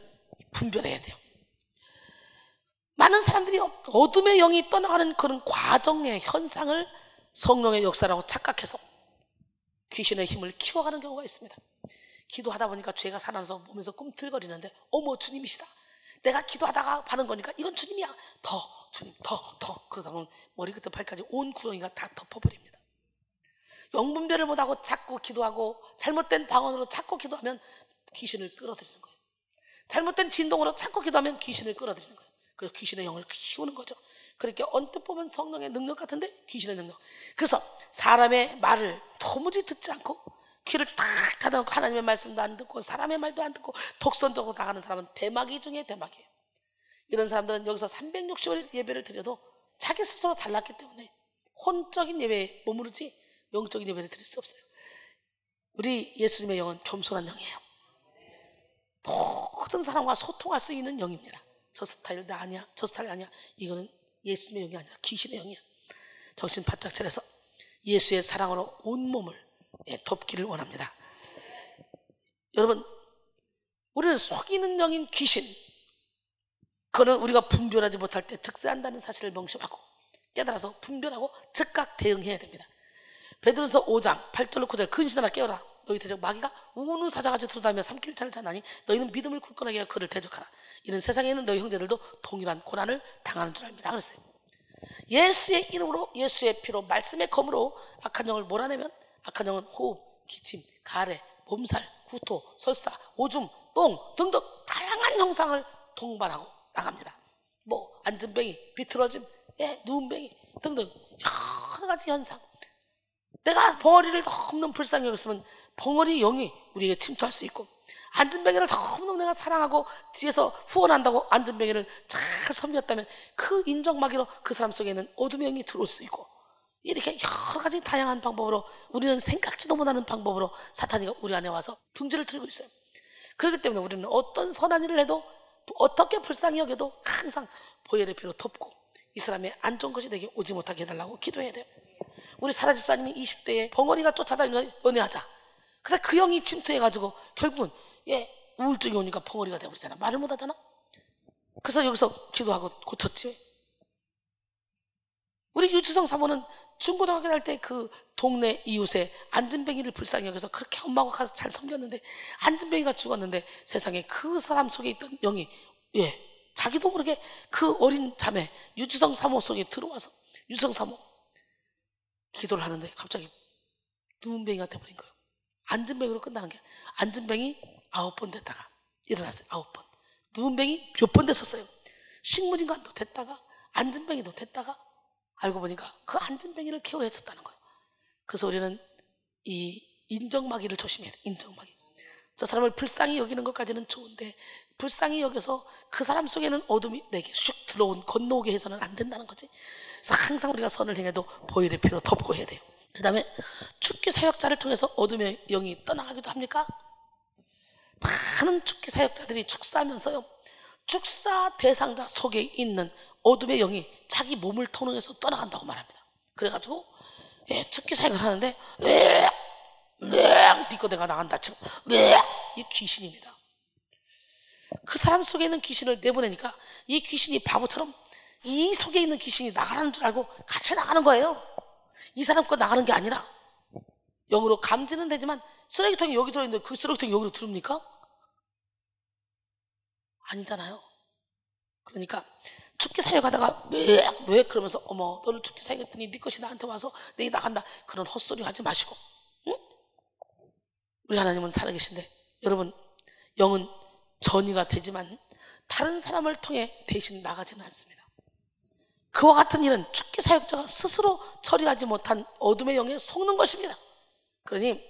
분별해야 돼요. 많은 사람들이 어둠의 영이 떠나가는 그런 과정의 현상을 성령의 역사라고 착각해서 귀신의 힘을 키워가는 경우가 있습니다. 기도하다 보니까 죄가 살아나서 몸에서 꿈틀거리는데 어머 주님이시다. 내가 기도하다가 받은 거니까 이건 주님이야. 더 주님 더 그러다 보면 머리 끝에 발까지 온 구렁이가 다 덮어버립니다. 영분별을 못하고 자꾸 기도하고 잘못된 방언으로 자꾸 기도하면 귀신을 끌어들이는 거예요. 잘못된 진동으로 자꾸 기도하면 귀신을 끌어들이는 거예요. 그래서 귀신의 영을 키우는 거죠. 그렇게 언뜻 보면 성령의 능력 같은데 귀신의 능력. 그래서 사람의 말을 도무지 듣지 않고 귀를 탁 닫아놓고 하나님의 말씀도 안 듣고 사람의 말도 안 듣고 독선적으로 나가는 사람은 대마귀 중에 대마귀예요. 이런 사람들은 여기서 360일 예배를 드려도 자기 스스로 잘났기 때문에 혼적인 예배에 머무르지 영적인 예배를 드릴 수 없어요. 우리 예수님의 영은 겸손한 영이에요. 모든 사람과 소통할 수 있는 영입니다. 저 스타일 나 아니야, 저 스타일 아니야. 이거는 예수님의 영이 아니라 귀신의 영이야. 정신 바짝 차려서 예수의 사랑으로 온몸을 덮기를 원합니다. 여러분, 우리는 속이는 영인 귀신, 그거는 우리가 분별하지 못할 때 득세한다는 사실을 명심하고 깨달아서 분별하고 즉각 대응해야 됩니다. 베드로서 5장 8절로 9절 근신하라 깨어라. 너희 대적 마귀가 우는 사자같이 들어다니며 삼킬차를 차나니 너희는 믿음을 굳건하게 하여 그를 대적하라. 이는 세상에 있는 너희 형제들도 동일한 고난을 당하는 줄 압니다. 그랬어요. 예수의 이름으로 예수의 피로 말씀의 검으로 악한 영을 몰아내면 악한 영은 호흡, 기침, 가래, 몸살, 구토, 설사, 오줌, 똥 등등 다양한 형상을 동반하고 나갑니다. 뭐 앉은뱅이, 비틀어짐, 누운뱅이 등등 여러 가지 현상. 내가 벙어리를 너무너무 불쌍히 여겼으면 벙어리 영이 우리에게 침투할 수 있고, 앉은뱅이를 너무너무 내가 사랑하고 뒤에서 후원한다고 앉은뱅이를 잘 섬겼다면 그 인정마귀로 그 사람 속에는 어둠의 영이 들어올 수 있고, 이렇게 여러 가지 다양한 방법으로 우리는 생각지도 못하는 방법으로 사탄이 우리 안에 와서 둥지를 틀고 있어요. 그렇기 때문에 우리는 어떤 선한 일을 해도 어떻게 불쌍히 여겨도 항상 보혈의 피로 덮고 이 사람의 안 좋은 것이 내게 오지 못하게 해달라고 기도해야 돼요. 우리 사라 집사님이 20대에 벙어리가 쫓아다니면서 연애하자. 근데 그 영이 침투해가지고 결국은 우울증이 오니까 벙어리가 되어버리잖아. 말을 못하잖아. 그래서 여기서 기도하고 고쳤지. 우리 유주성 사모는 중고등학교 다닐 때 그 동네 이웃에 앉은뱅이를 불쌍히 여겨서 그렇게 엄마가 가서 잘 섬겼는데 앉은뱅이가 죽었는데 세상에 그 사람 속에 있던 영이 자기도 모르게 그 어린 자매 유주성 사모 속에 들어와서 유주성 사모 기도를 하는데 갑자기 누운뱅이가 돼버린 거예요. 앉은뱅이로 끝나는 게 앉은뱅이 9번 됐다가 일어났어요. 9번. 누운뱅이 몇 번 됐었어요. 식물인간도 됐다가 앉은뱅이도 됐다가 알고 보니까 그 앉은뱅이를 케어했었다는 거예요. 그래서 우리는 이 인정마귀를 조심해야 돼. 인정마귀. 저 사람을 불쌍히 여기는 것까지는 좋은데 불쌍히 여겨서 그 사람 속에는 어둠이 내게 슉 들어온 건너오게 해서는 안 된다는 거지. 그래서 항상 우리가 선을 행해도 보혈의 피로 덮고 해야 돼요. 그 다음에 축기 사역자를 통해서 어둠의 영이 떠나가기도 합니까? 많은 축기 사역자들이 축사하면서요, 축사 대상자 속에 있는 어둠의 영이 자기 몸을 통해서 떠나간다고 말합니다. 그래가지고 축기 사역을 하는데 니꺼 내가 나간다 치고 이 귀신입니다. 그 사람 속에 있는 귀신을 내보내니까 이 귀신이 바보처럼 이 속에 있는 귀신이 나가는 줄 알고 같이 나가는 거예요. 이 사람 거 나가는 게 아니라 영으로 감지는 되지만 쓰레기통이 여기 들어있는데 그 쓰레기통이 여기로 들어옵니까? 아니잖아요. 그러니까 죽기 사역하다가 왜 그러면서 어머 너를 죽기 사역했더니 네 것이 나한테 와서 내게 나간다 그런 헛소리 하지 마시고, 응? 우리 하나님은 살아계신데 여러분 영은 전이가 되지만 다른 사람을 통해 대신 나가지는 않습니다. 그와 같은 일은 죽기 사역자가 스스로 처리하지 못한 어둠의 영에 속는 것입니다. 그러니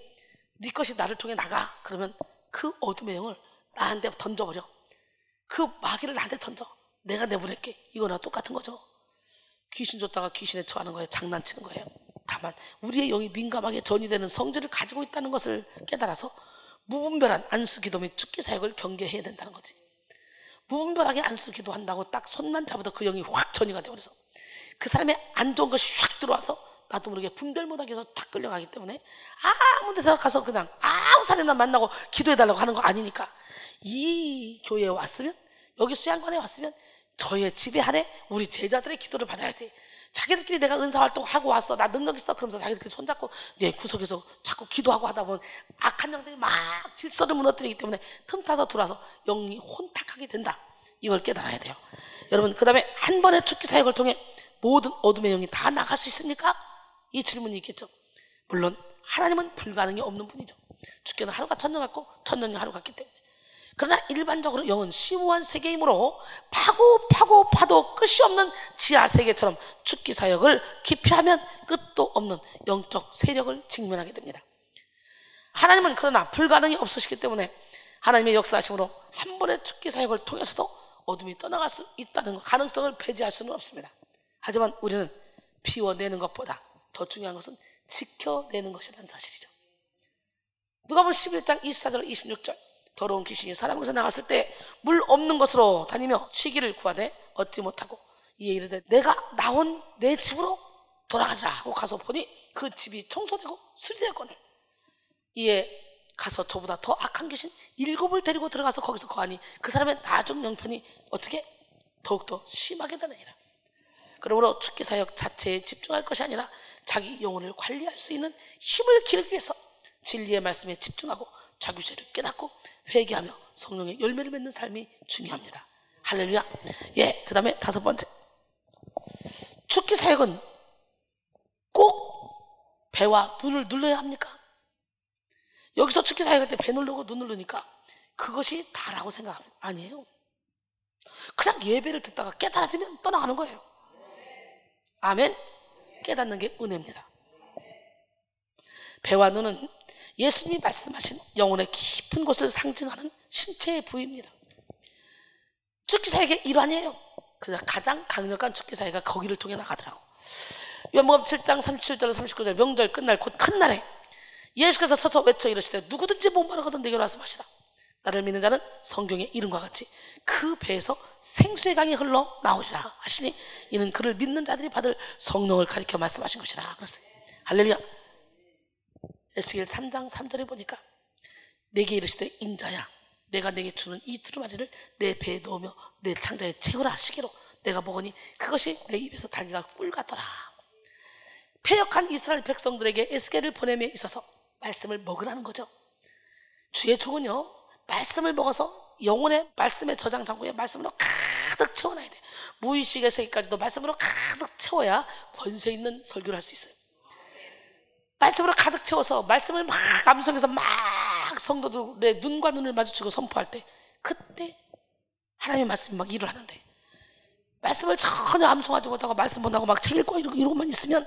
네 것이 나를 통해 나가 그러면 그 어둠의 영을 나한테 던져버려. 그 마귀를 나한테 던져. 내가 내보낼게. 이거나 똑같은 거죠. 귀신 줬다가 귀신에 처하는 거예요. 장난치는 거예요. 다만 우리의 영이 민감하게 전이되는 성질을 가지고 있다는 것을 깨달아서 무분별한 안수기도 및 죽기 사역을 경계해야 된다는 거지. 무분별하게 안수기도 한다고 딱 손만 잡아도 그 영이 확 전이가 되어버려서 그 사람의 안 좋은 것이 확 들어와서 나도 모르게 분별 못하게 해서 탁 끌려가기 때문에 아무 데서 가서 그냥 아무 사람이나 만나고 기도해달라고 하는 거 아니니까, 이 교회에 왔으면, 여기 수양관에 왔으면 저의 지배 아래 우리 제자들의 기도를 받아야지. 자기들끼리 내가 은사활동하고 왔어, 나 능력 있어, 그러면서 자기들끼리 손잡고 이제 구석에서 자꾸 기도하고 하다 보면 악한 영들이 막 질서를 무너뜨리기 때문에 틈타서 들어와서 영이 혼탁하게 된다. 이걸 깨달아야 돼요. 여러분, 그 다음에 한 번의 죽기 사역을 통해 모든 어둠의 영이 다 나갈 수 있습니까? 이 질문이 있겠죠. 물론 하나님은 불가능이 없는 분이죠. 주께는 하루가 천년 같고 천년이 하루 같기 때문에. 그러나 일반적으로 영은 심오한 세계이므로 파도 끝이 없는 지하 세계처럼 죽기 사역을 기피하면 끝도 없는 영적 세력을 직면하게 됩니다. 하나님은 그러나 불가능이 없으시기 때문에 하나님의 역사하심으로 한 번의 죽기 사역을 통해서도 어둠이 떠나갈 수 있다는 가능성을 배제할 수는 없습니다. 하지만 우리는 비워내는 것보다 더 중요한 것은 지켜내는 것이라는 사실이죠. 누가복음 11장 24절 26절 더러운 귀신이 사람에게서 나갔을 때 물 없는 곳으로 다니며 쉬기를 구하되 얻지 못하고 이에 이르되 내가 나온 내 집으로 돌아가리라 하고 가서 보니 그 집이 청소되고 수리되었거늘 이에 가서 저보다 더 악한 귀신 7을 데리고 들어가서 거기서 거하니 그 사람의 나중 영편이 어떻게 더욱더 심하게 되느니라. 그러므로 죽기 사역 자체에 집중할 것이 아니라 자기 영혼을 관리할 수 있는 힘을 기르기 위해서 진리의 말씀에 집중하고 자기 죄를 깨닫고 회개하며 성령의 열매를 맺는 삶이 중요합니다. 할렐루야. 예, 그 다음에 5번째, 죽기 사역은 꼭 배와 눈을 눌러야 합니까? 여기서 죽기 사역할 때 배 누르고 눈 누르니까 그것이 다라고 생각합니다. 아니에요. 그냥 예배를 듣다가 깨달아지면 떠나가는 거예요. 아멘. 깨닫는 게 은혜입니다. 배와 눈은 예수님이 말씀하신 영혼의 깊은 곳을 상징하는 신체의 부위입니다. 죽기 사역의 일환이에요. 그래서 가장 강력한 죽기 사역가 거기를 통해 나가더라고. 요한복음 7장 37절 39절 명절 끝날 곧 큰 날에 예수께서 서서 외쳐 이르시되 누구든지 목마르거든 내게로 와서 마시라. 나를 믿는 자는 성경의 이름과 같이 그 배에서 생수의 강이 흘러 나오리라 하시니 이는 그를 믿는 자들이 받을 성령을 가리켜 말씀하신 것이라 그랬어요. 할렐루야. 에스겔 3장 3절에 보니까 내게 이르시되 인자야 내가 내게 주는 이 두루마리를 내 배에 넣으며 내 창자에 채우라 하시기로 내가 먹으니 그것이 내 입에서 달기가 꿀 같더라. 패역한 이스라엘 백성들에게 에스겔을 보냄에 있어서 말씀을 먹으라는 거죠. 주의 종은요 말씀을 먹어서 영혼의 말씀의 저장 창고에 말씀으로 가득 채워놔야 돼. 무의식의 세계까지도 말씀으로 가득 채워야 권세 있는 설교를 할 수 있어요. 말씀으로 가득 채워서 말씀을 막 암송해서 막 성도들의 눈과 눈을 마주치고 선포할 때 그때 하나님의 말씀이 막 일을 하는데, 말씀을 전혀 암송하지 못하고 말씀 못하고 막 책 읽고 이러고만 있으면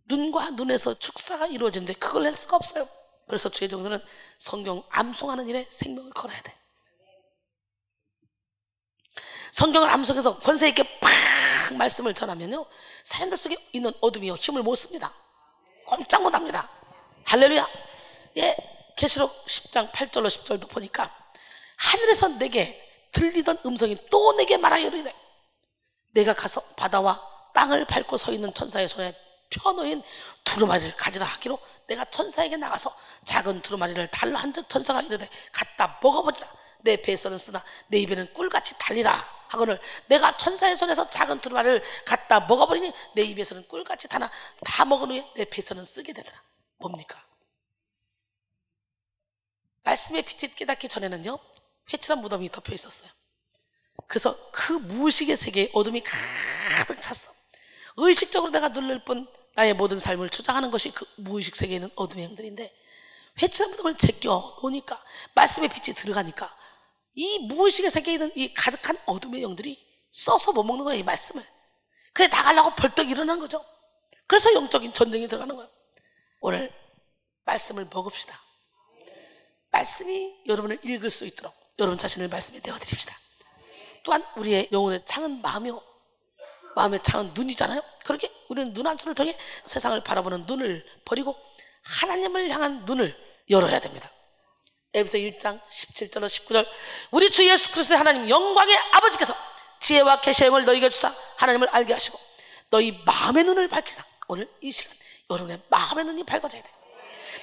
눈과 눈에서 축사가 이루어지는데 그걸 낼 수가 없어요. 그래서 주의 종들은 성경 암송하는 일에 생명을 걸어야 돼. 성경을 암송해서 권세 있게 팍 말씀을 전하면요 사람들 속에 있는 어둠이요 힘을 못 씁니다. 꼼짝 못합니다. 할렐루야. 예, 계시록 10장 8절로 10절도 보니까 하늘에서 내게 들리던 음성이 또 내게 말하여 이르되 내가 가서 바다와 땅을 밟고 서 있는 천사의 손에 펴놓인 두루마리를 가지라 하기로 내가 천사에게 나가서 작은 두루마리를 달라 한즉 천사가 이르되 갖다 먹어버리라. 내 배에서는 쓰나 내 입에는 꿀같이 달리라 하거늘 내가 천사의 손에서 작은 두루마리를 갖다 먹어버리니 내 입에서는 꿀같이 다나 다 먹은 후에 내 배에서는 쓰게 되더라. 뭡니까? 말씀의 빛이 깨닫기 전에는요 회칠한 무덤이 덮여 있었어요. 그래서 그 무의식의 세계에 어둠이 가득 찼어. 의식적으로 내가 누릴 뿐 나의 모든 삶을 주장하는 것이 그 무의식 세계에 있는 어둠의 영들인데, 회칠한 무덤을 제껴 놓으니까 말씀의 빛이 들어가니까 이 무의식의 세계에 있는 이 가득한 어둠의 영들이 써서 못 먹는 거예요, 이 말씀을. 그래 나가려고 벌떡 일어난 거죠. 그래서 영적인 전쟁이 들어가는 거예요. 오늘 말씀을 먹읍시다. 말씀이 여러분을 읽을 수 있도록 여러분 자신을 말씀에 내어드립시다. 또한 우리의 영혼의 창은 마음이요, 마음의 창은 눈이잖아요. 그렇게 우리는 눈 한 수를 통해 세상을 바라보는 눈을 버리고 하나님을 향한 눈을 열어야 됩니다. 에베소 1장 17절로 19절, 우리 주 예수 그리스도의 하나님 영광의 아버지께서 지혜와 계시의 영을 너희에게 주사 하나님을 알게 하시고 너희 마음의 눈을 밝히사, 오늘 이 시간 여러분의 마음의 눈이 밝아져야 돼요.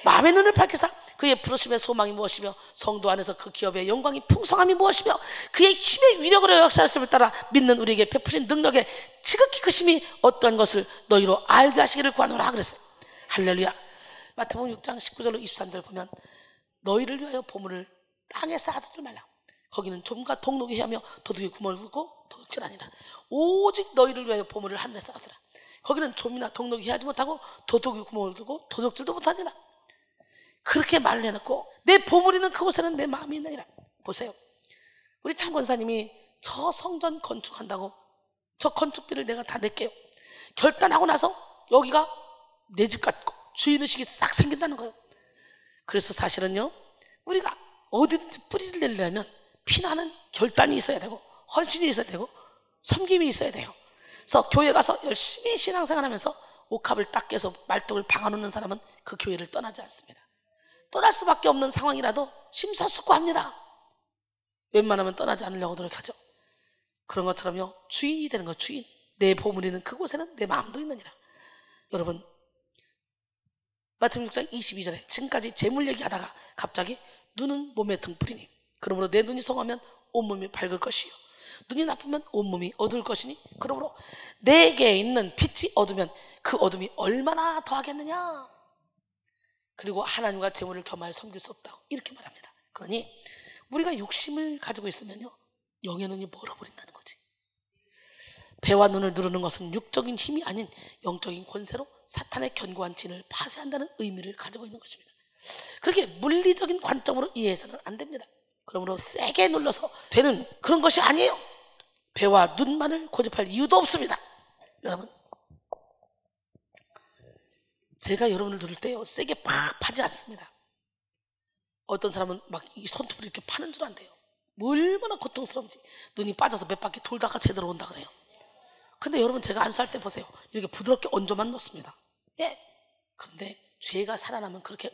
마음의 눈을 밝히사 그의 부르심의 소망이 무엇이며 성도 안에서 그 기업의 영광이 풍성함이 무엇이며 그의 힘의 위력으로 역사하심을 따라 믿는 우리에게 베푸신 능력의 지극히 크심이 어떠한 것을 너희로 알게 하시기를 구하노라 그랬어요. 할렐루야. 마태복음 6장 19절로 23절 보면 너희를 위하여 보물을 땅에 쌓아두지 말라. 거기는 좀과 동록이 헤하며 도둑이 구멍을 뚫고 도둑질 아니라 오직 너희를 위하여 보물을 하늘에 쌓아두라. 거기는 좀이나 동록이 헤하지 못하고 도둑이 구멍을 뚫고 도둑질도 못하니라. 그렇게 말을 해놓고 내 보물이 있는 그곳에는 내 마음이 있느니라. 보세요, 우리 장 권사님이 저 성전 건축한다고 저 건축비를 내가 다 낼게요 결단하고 나서 여기가 내 집 같고 주인의식이 싹 생긴다는 거예요. 그래서 사실은요, 우리가 어디든지 뿌리를 내려면 피나는 결단이 있어야 되고 헌신이 있어야 되고 섬김이 있어야 돼요. 그래서 교회 가서 열심히 신앙생활하면서 옥합을 딱 깨서 말뚝을 박아놓는 사람은 그 교회를 떠나지 않습니다. 떠날 수밖에 없는 상황이라도 심사숙고합니다. 웬만하면 떠나지 않으려고 노력하죠. 그런 것처럼요, 주인이 되는 거, 주인. 내 보물이 있는 그곳에는 내 마음도 있느니라. 여러분, 마태복음 6장 22절에 지금까지 재물 얘기하다가 갑자기 눈은 몸의 등불이니 그러므로 내 눈이 성하면 온몸이 밝을 것이요 눈이 나쁘면 온몸이 어두울 것이니 그러므로 내게 있는 빛이 어두면 그 어둠이 얼마나 더하겠느냐. 그리고 하나님과 재물을 겸하여 섬길 수 없다고 이렇게 말합니다. 그러니 우리가 욕심을 가지고 있으면요, 영의 눈이 멀어버린다는 거지. 배와 눈을 누르는 것은 육적인 힘이 아닌 영적인 권세로 사탄의 견고한 진을 파쇄한다는 의미를 가지고 있는 것입니다. 그렇게 물리적인 관점으로 이해해서는 안 됩니다. 그러므로 세게 눌러서 되는 그런 것이 아니에요. 배와 눈만을 고집할 이유도 없습니다. 여러분, 제가 여러분을 누를 때요, 세게 팍 파지 않습니다. 어떤 사람은 막 이 손톱을 이렇게 파는 줄 안돼요. 얼마나 고통스러운지. 눈이 빠져서 몇 바퀴 돌다가 제대로 온다 그래요. 근데 여러분, 제가 안수할 때 보세요. 이렇게 부드럽게 얹어만 놓습니다. 예. 그런데 죄가 살아나면 그렇게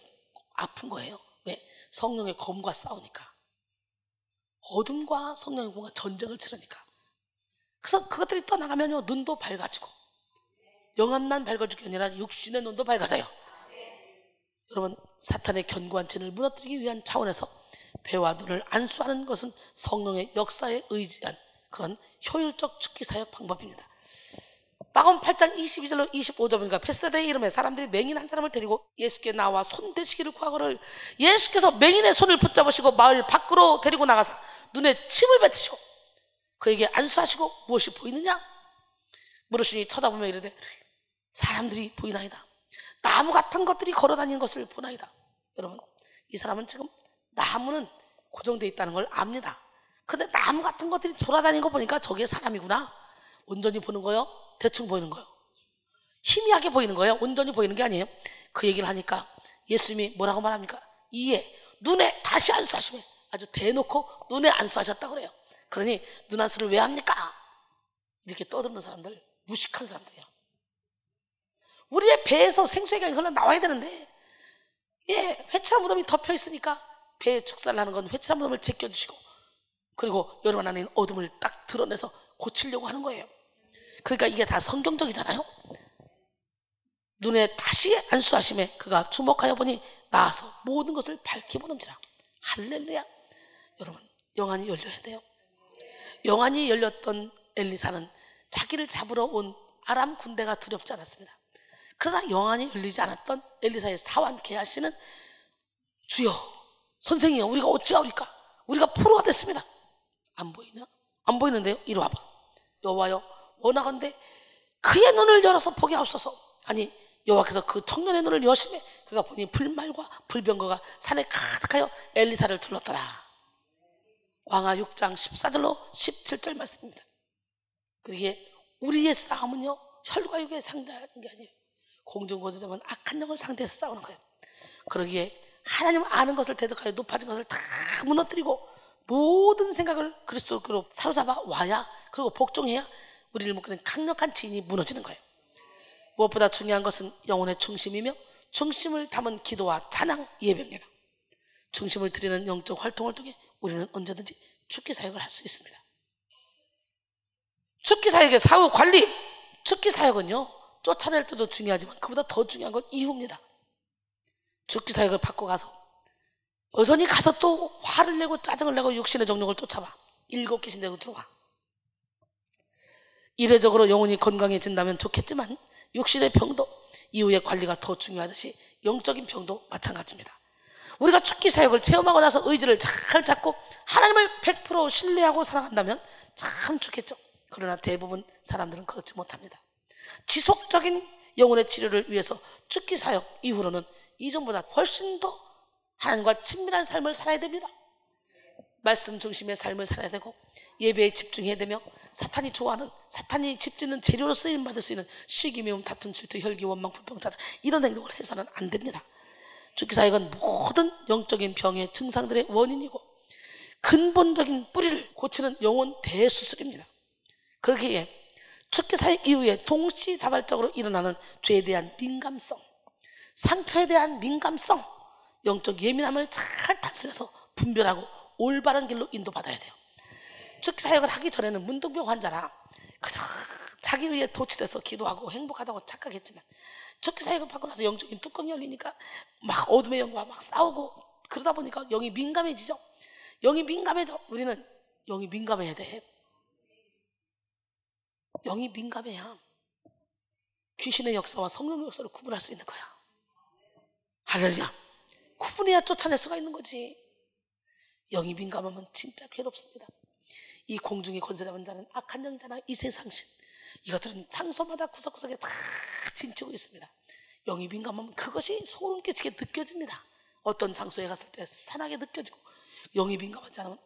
아픈 거예요. 왜? 성령의 검과 싸우니까. 어둠과 성령의 검과 전쟁을 치르니까. 그래서 그것들이 떠나가면요, 눈도 밝아지고 영암난 밝아질 게 아니라 육신의 눈도 밝아져요. 여러분, 사탄의 견고한 진을 무너뜨리기 위한 차원에서 배와 눈을 안수하는 것은 성령의 역사에 의지한 그런 효율적 죽기 사역 방법입니다. 마가복음 8장 22절로 25절 보니까 베세다의 이름에 사람들이 맹인 한 사람을 데리고 예수께 나와 손 대시기를 구하거늘 예수께서 맹인의 손을 붙잡으시고 마을 밖으로 데리고 나가사 눈에 침을 뱉으시고 그에게 안수하시고 무엇이 보이느냐 물으시니 쳐다보며 이르되 사람들이 보이나이다. 나무 같은 것들이 걸어다니는 것을 보나이다. 여러분, 이 사람은 지금 나무는 고정되어 있다는 걸 압니다. 근데 나무 같은 것들이 돌아다니는 거 보니까 저게 사람이구나. 온전히 보는 거요? 대충 보이는 거요? 희미하게 보이는 거예요? 온전히 보이는 게 아니에요? 그 얘기를 하니까 예수님이 뭐라고 말합니까? 이에 눈에 다시 안수하시면 아주 대놓고 눈에 안수하셨다고 그래요. 그러니 눈 안수를 왜 합니까? 이렇게 떠드는 사람들, 무식한 사람들이야. 우리의 배에서 생수의 강이 흘러나와야 되는데, 예, 회칠한 무덤이 덮여 있으니까 배에 축사를 하는 건 회칠한 무덤을 제껴주시고 그리고 여러분 안에 있는 어둠을 딱 드러내서 고치려고 하는 거예요. 그러니까 이게 다 성경적이잖아요. 눈에 다시 안수하심에 그가 주목하여 보니 나아서 모든 것을 밝히 보는지라. 할렐루야. 여러분, 영안이 열려야 돼요. 영안이 열렸던 엘리사는 자기를 잡으러 온 아람 군대가 두렵지 않았습니다. 그러나 영안이 열리지 않았던 엘리사의 사환 게하시는 주여, 선생이여, 우리가 어찌하오리까? 우리가 포로가 됐습니다. 안 보이냐? 안 보이는데요? 이리 와봐. 여호와여 원하건대 그의 눈을 열어서 보게 하옵소서. 아니 여호와께서 그 청년의 눈을 여심해 그가 보니 불말과 불병거가 산에 가득하여 엘리사를 둘렀더라. 왕하 6장 14절로 17절 말씀입니다. 그러기에 우리의 싸움은요 혈과 육에 상대하는 게 아니에요. 공중고대자면 악한 영을 상대해서 싸우는 거예요. 그러기에 하나님 아는 것을 대적하여 높아진 것을 다 무너뜨리고 모든 생각을 그리스도로 사로잡아 와야, 그리고 복종해야 우리를 묶는 강력한 진이 무너지는 거예요. 무엇보다 중요한 것은 영혼의 중심이며 중심을 담은 기도와 찬양, 예배입니다. 중심을 드리는 영적 활동을 통해 우리는 언제든지 죽기 사역을 할 수 있습니다. 죽기 사역의 사후 관리. 죽기 사역은요 쫓아낼 때도 중요하지만 그보다 더 중요한 건 이후입니다. 죽기 사역을 받고 가서 여전히 가서 또 화를 내고 짜증을 내고 육신의 정욕을 쫓아봐. 7귀신 내고 들어와. 이례적으로 영혼이 건강해진다면 좋겠지만 육신의 병도 이후의 관리가 더 중요하듯이 영적인 병도 마찬가지입니다. 우리가 죽기 사역을 체험하고 나서 의지를 잘 잡고 하나님을 100% 신뢰하고 살아간다면 참 좋겠죠. 그러나 대부분 사람들은 그렇지 못합니다. 지속적인 영혼의 치료를 위해서 죽기 사역 이후로는 이전보다 훨씬 더 하나님과 친밀한 삶을 살아야 됩니다. 말씀 중심의 삶을 살아야 되고 예배에 집중해야 되며 사탄이 좋아하는, 사탄이 집짓는 재료로 쓰임받을 수 있는 시기, 미움, 다툼, 질투, 혈기, 원망, 불평, 자자 이런 행동을 해서는 안 됩니다. 죽기 사역은 모든 영적인 병의 증상들의 원인이고 근본적인 뿌리를 고치는 영혼 대수술입니다. 그러기에 죽기 사역 이후에 동시다발적으로 일어나는 죄에 대한 민감성, 상처에 대한 민감성, 영적 예민함을 잘 다스려서 분별하고 올바른 길로 인도받아야 돼요. 죽기 사역을 하기 전에는 문둥병 환자라 그저 자기 의에 도취돼서 기도하고 행복하다고 착각했지만 죽기 사역을 받고 나서 영적인 뚜껑이 열리니까 막 어둠의 영과 막 싸우고 그러다 보니까 영이 민감해지죠. 영이 민감해져. 우리는 영이 민감해야 돼. 영이 민감해야 귀신의 역사와 성령의 역사를 구분할 수 있는 거야. 할렐루야. 구분해야 쫓아낼 수가 있는 거지. 영이 민감하면 진짜 괴롭습니다. 이 공중의 권세 잡은 자는 악한 영이잖아. 이 세상신 이것들은 장소마다 구석구석에 다 진치고 있습니다. 영이 민감하면 그것이 소름 끼치게 느껴집니다. 어떤 장소에 갔을 때 산하게 느껴지고, 영이 민감하지 않으면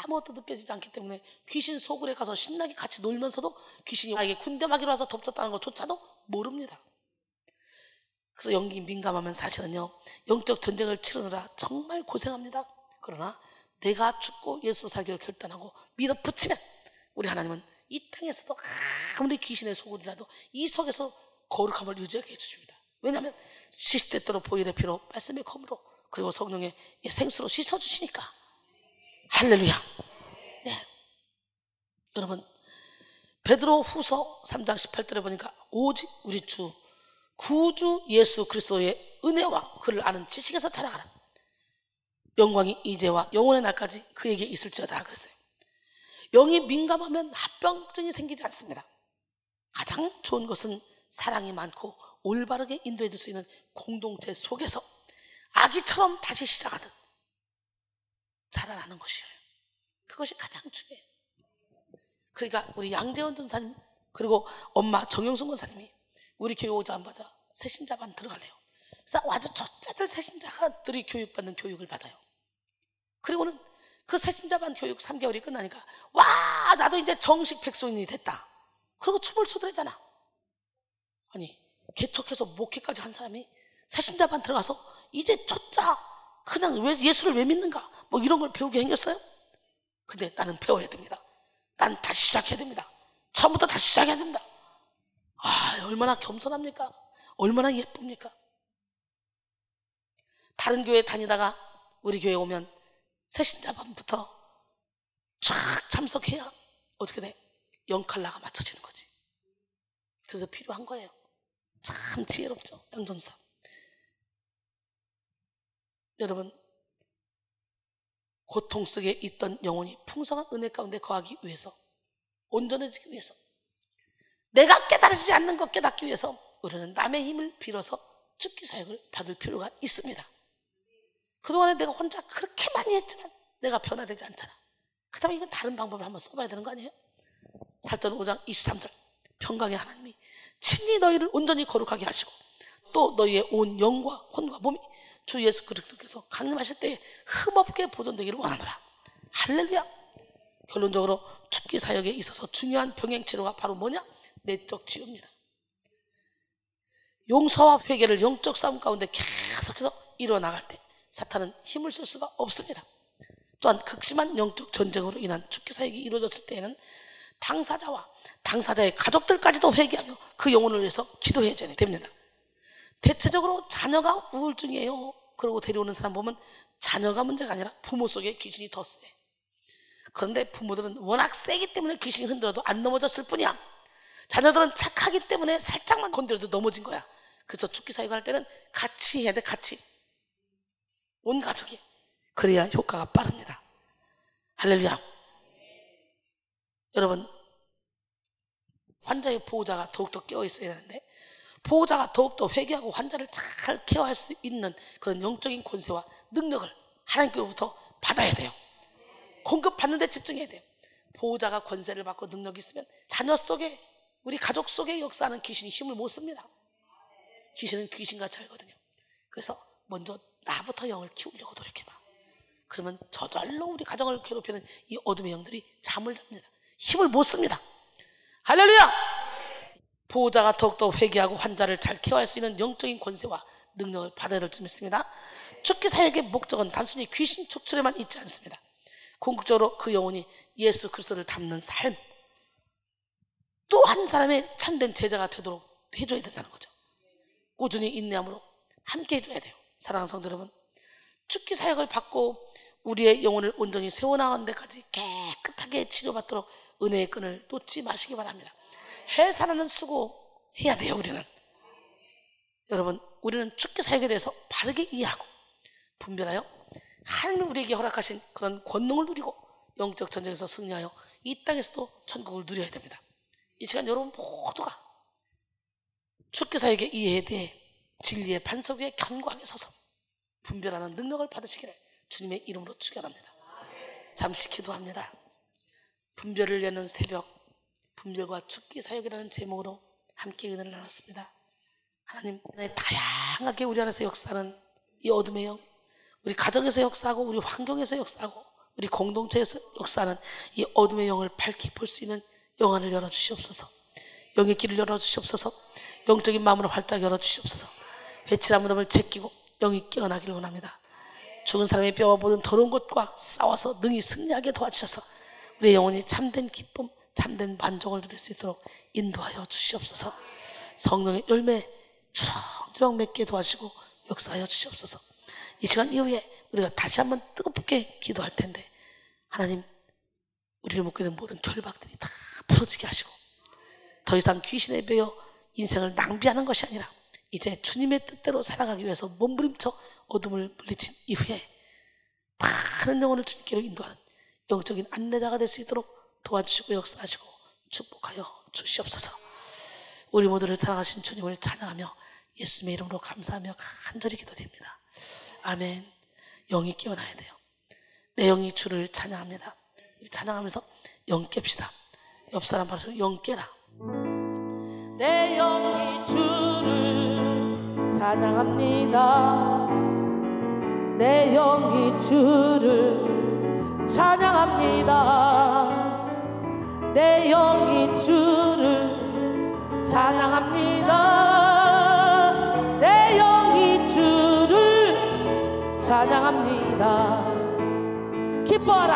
아무것도 느껴지지 않기 때문에 귀신 소굴에 가서 신나게 같이 놀면서도 귀신이 나에게 군대마귀로 와서 덮쳤다는 것조차도 모릅니다. 그래서 영이 민감하면 사실은요 영적 전쟁을 치르느라 정말 고생합니다. 그러나 내가 죽고 예수로 살기로 결단하고 밀어붙이면 우리 하나님은 이 땅에서도 아무리 귀신의 소굴이라도 이 속에서 거룩함을 유지하게 해주십니다. 왜냐하면 시시때때로 보혈의 피로 말씀의 검으로 그리고 성령의 생수로 씻어주시니까. 할렐루야. 네. 여러분 베드로 후서 3장 18절에 보니까 오직 우리 주 구주 예수 그리스도의 은혜와 그를 아는 지식에서 자라가라. 영광이 이제와 영원의 날까지 그에게 있을지어다 그랬어요. 영이 민감하면 합병증이 생기지 않습니다. 가장 좋은 것은 사랑이 많고 올바르게 인도해 줄 수 있는 공동체 속에서 아기처럼 다시 시작하듯 자라나는 것이에요. 그것이 가장 중요해요. 그러니까 우리 양재원 전사님 그리고 엄마 정영순 권사님이 우리 교회 오자마자 새신자반 들어갈래요. 그래서 아주 초짜들 새신자들이 교육받는 교육을 받아요. 그리고는 그 새신자반 교육 3개월이 끝나니까 와 나도 이제 정식 백성인이 됐다. 그리고 춤을 추더랬잖아. 아니 개척해서 목회까지 한 사람이 새신자반 들어가서 이제 초짜 그냥 왜 예수를 왜 믿는가 뭐 이런 걸 배우게 생겼어요. 근데 나는 배워야 됩니다. 난 다시 시작해야 됩니다. 처음부터 다시 시작해야 됩니다. 얼마나 겸손합니까? 얼마나 예쁩니까? 다른 교회 다니다가 우리 교회 오면 새신자반부터 쫙 참석해야 어떻게 돼? 영칼라가 맞춰지는 거지. 그래서 필요한 거예요. 참 지혜롭죠, 양전사. 여러분, 고통 속에 있던 영혼이 풍성한 은혜 가운데 거하기 위해서, 온전해지기 위해서, 내가 깨달아지지 않는 것 깨닫기 위해서 우리는 남의 힘을 빌어서 죽기 사역을 받을 필요가 있습니다. 그동안에 내가 혼자 그렇게 많이 했지만 내가 변화되지 않잖아. 그렇다면 이건 다른 방법을 한번 써봐야 되는 거 아니에요? 사도전 5장 23절 평강의 하나님이 친히 너희를 온전히 거룩하게 하시고 또 너희의 온 영과 혼과 몸이 주 예수 그리스도께서 강림하실 때에 흠없게 보존되기를 원하노라. 할렐루야. 결론적으로 죽기 사역에 있어서 중요한 병행 치료가 바로 뭐냐? 내적 치유입니다. 용서와 회개를 영적 싸움 가운데 계속해서 이뤄나갈 때 사탄은 힘을 쓸 수가 없습니다. 또한 극심한 영적 전쟁으로 인한 죽기 사역이 이루어졌을 때에는 당사자와 당사자의 가족들까지도 회개하며 그 영혼을 위해서 기도해줘야 됩니다. 대체적으로 자녀가 우울증이에요. 그러고 데려오는 사람 보면 자녀가 문제가 아니라 부모 속에 귀신이 더 세. 그런데 부모들은 워낙 세기 때문에 귀신이 흔들어도 안 넘어졌을 뿐이야. 자녀들은 착하기 때문에 살짝만 건드려도 넘어진 거야. 그래서 죽기 사역을 할 때는 같이 해야 돼. 같이. 온 가족이. 그래야 효과가 빠릅니다. 할렐루야. 여러분, 환자의 보호자가 더욱더 깨어있어야 되는데 보호자가 더욱더 회개하고 환자를 잘 케어할 수 있는 그런 영적인 권세와 능력을 하나님께로부터 받아야 돼요. 공급받는 데 집중해야 돼요. 보호자가 권세를 받고 능력이 있으면 자녀 속에, 우리 가족 속에 역사하는 귀신이 힘을 못 씁니다. 귀신은 귀신같이 알거든요. 그래서 먼저 나부터 영을 키우려고 노력해봐. 그러면 저절로 우리 가정을 괴롭히는 이 어둠의 영들이 잠을 잡니다. 힘을 못 씁니다. 할렐루야! 보호자가 더욱더 회개하고 환자를 잘 케어할 수 있는 영적인 권세와 능력을 받아야 될 줄 믿습니다. 죽기 사역의 목적은 단순히 귀신 촉출에만 있지 않습니다. 궁극적으로 그 영혼이 예수 그리스도를 닮는 삶, 또 한 사람의 참된 제자가 되도록 해줘야 된다는 거죠. 꾸준히 인내함으로 함께 해줘야 돼요. 사랑하는 성도 여러분, 죽기 사역을 받고 우리의 영혼을 온전히 세워나가는 데까지 깨끗하게 치료받도록 은혜의 끈을 놓지 마시기 바랍니다. 해산하는 수고해야 돼요. 우리는, 여러분, 우리는 죽기 사역에 대해서 바르게 이해하고 분별하여 하나님이 우리에게 허락하신 그런 권능을 누리고 영적 전쟁에서 승리하여 이 땅에서도 천국을 누려야 됩니다. 이 시간 여러분 모두가 죽기 사역의 이해에 대해 진리의 반석 위에 견고하게 서서 분별하는 능력을 받으시기를 주님의 이름으로 축원합니다. 잠시 기도합니다. 분별을 여는 새벽, 분별과 죽기 사역이라는 제목으로 함께 은혜를 나눴습니다. 하나님, 다양하게 우리 안에서 역사하는 이 어둠의 영, 우리 가정에서 역사하고 우리 환경에서 역사하고 우리 공동체에서 역사하는 이 어둠의 영을 밝히 볼 수 있는 영안을 열어주시옵소서. 영의 길을 열어주시옵소서. 영적인 마음을 활짝 열어주시옵소서. 회칠한 무덤을 제끼고 영이 깨어나기를 원합니다. 죽은 사람의 뼈와 모든 더러운 것과 싸워서 능히 승리하게 도와주셔서 우리의 영혼이 참된 기쁨, 참된 만족을 누릴 수 있도록 인도하여 주시옵소서. 성령의 열매 주렁주렁 맺게 도와주시고 역사하여 주시옵소서. 이 시간 이후에 우리가 다시 한번 뜨겁게 기도할 텐데 하나님, 우리를 묶고 있는 모든 결박들이 다 풀어지게 하시고 더 이상 귀신에 베어 인생을 낭비하는 것이 아니라 이제 주님의 뜻대로 살아가기 위해서 몸부림쳐 어둠을 물리친 이후에 많은 영혼을 주님께로 인도하는 영적인 안내자가 될 수 있도록 도와주시고 역사하시고 축복하여 주시옵소서. 우리 모두를 사랑하신 주님을 찬양하며 예수님의 이름으로 감사하며 간절히 기도드립니다. 아멘. 영이 깨어나야 돼요. 내 영이 주를 찬양합니다. 우리 찬양하면서 영 깹시다. 옆 사람 바로 영 깨라. 내 영이 주를 찬양합니다. 내 영이 주를 찬양합니다. 내 영이 주를 찬양합니다. 내 영이 주를 찬양합니다. 기뻐하라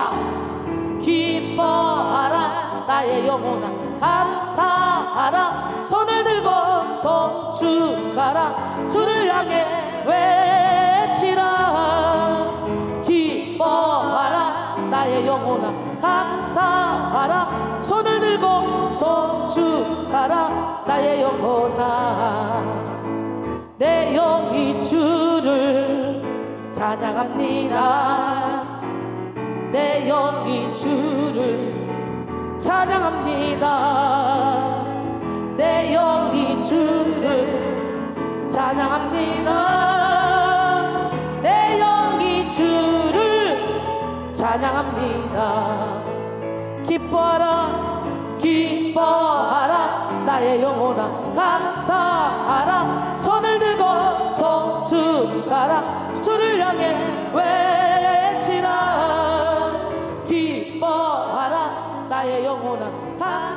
기뻐하라 나의 영혼아 감사하라 손을 들고 송축하라 주를 향해 외치라. 기뻐하라 나의 영혼아 감사하라 손을 들고 송축하라 나의 영혼아. 내 영이 주를 찬양합니다. 내 영이 주를 찬양합니다. 내 영이 주를 찬양합니다. 내 영이 주를 찬양합니다. 기뻐하라 기뻐하라 나의 영혼아 감사하라 손을 들고 송축 가라 주를 향해 외치라 기뻐하라 나의 영혼아 감사하라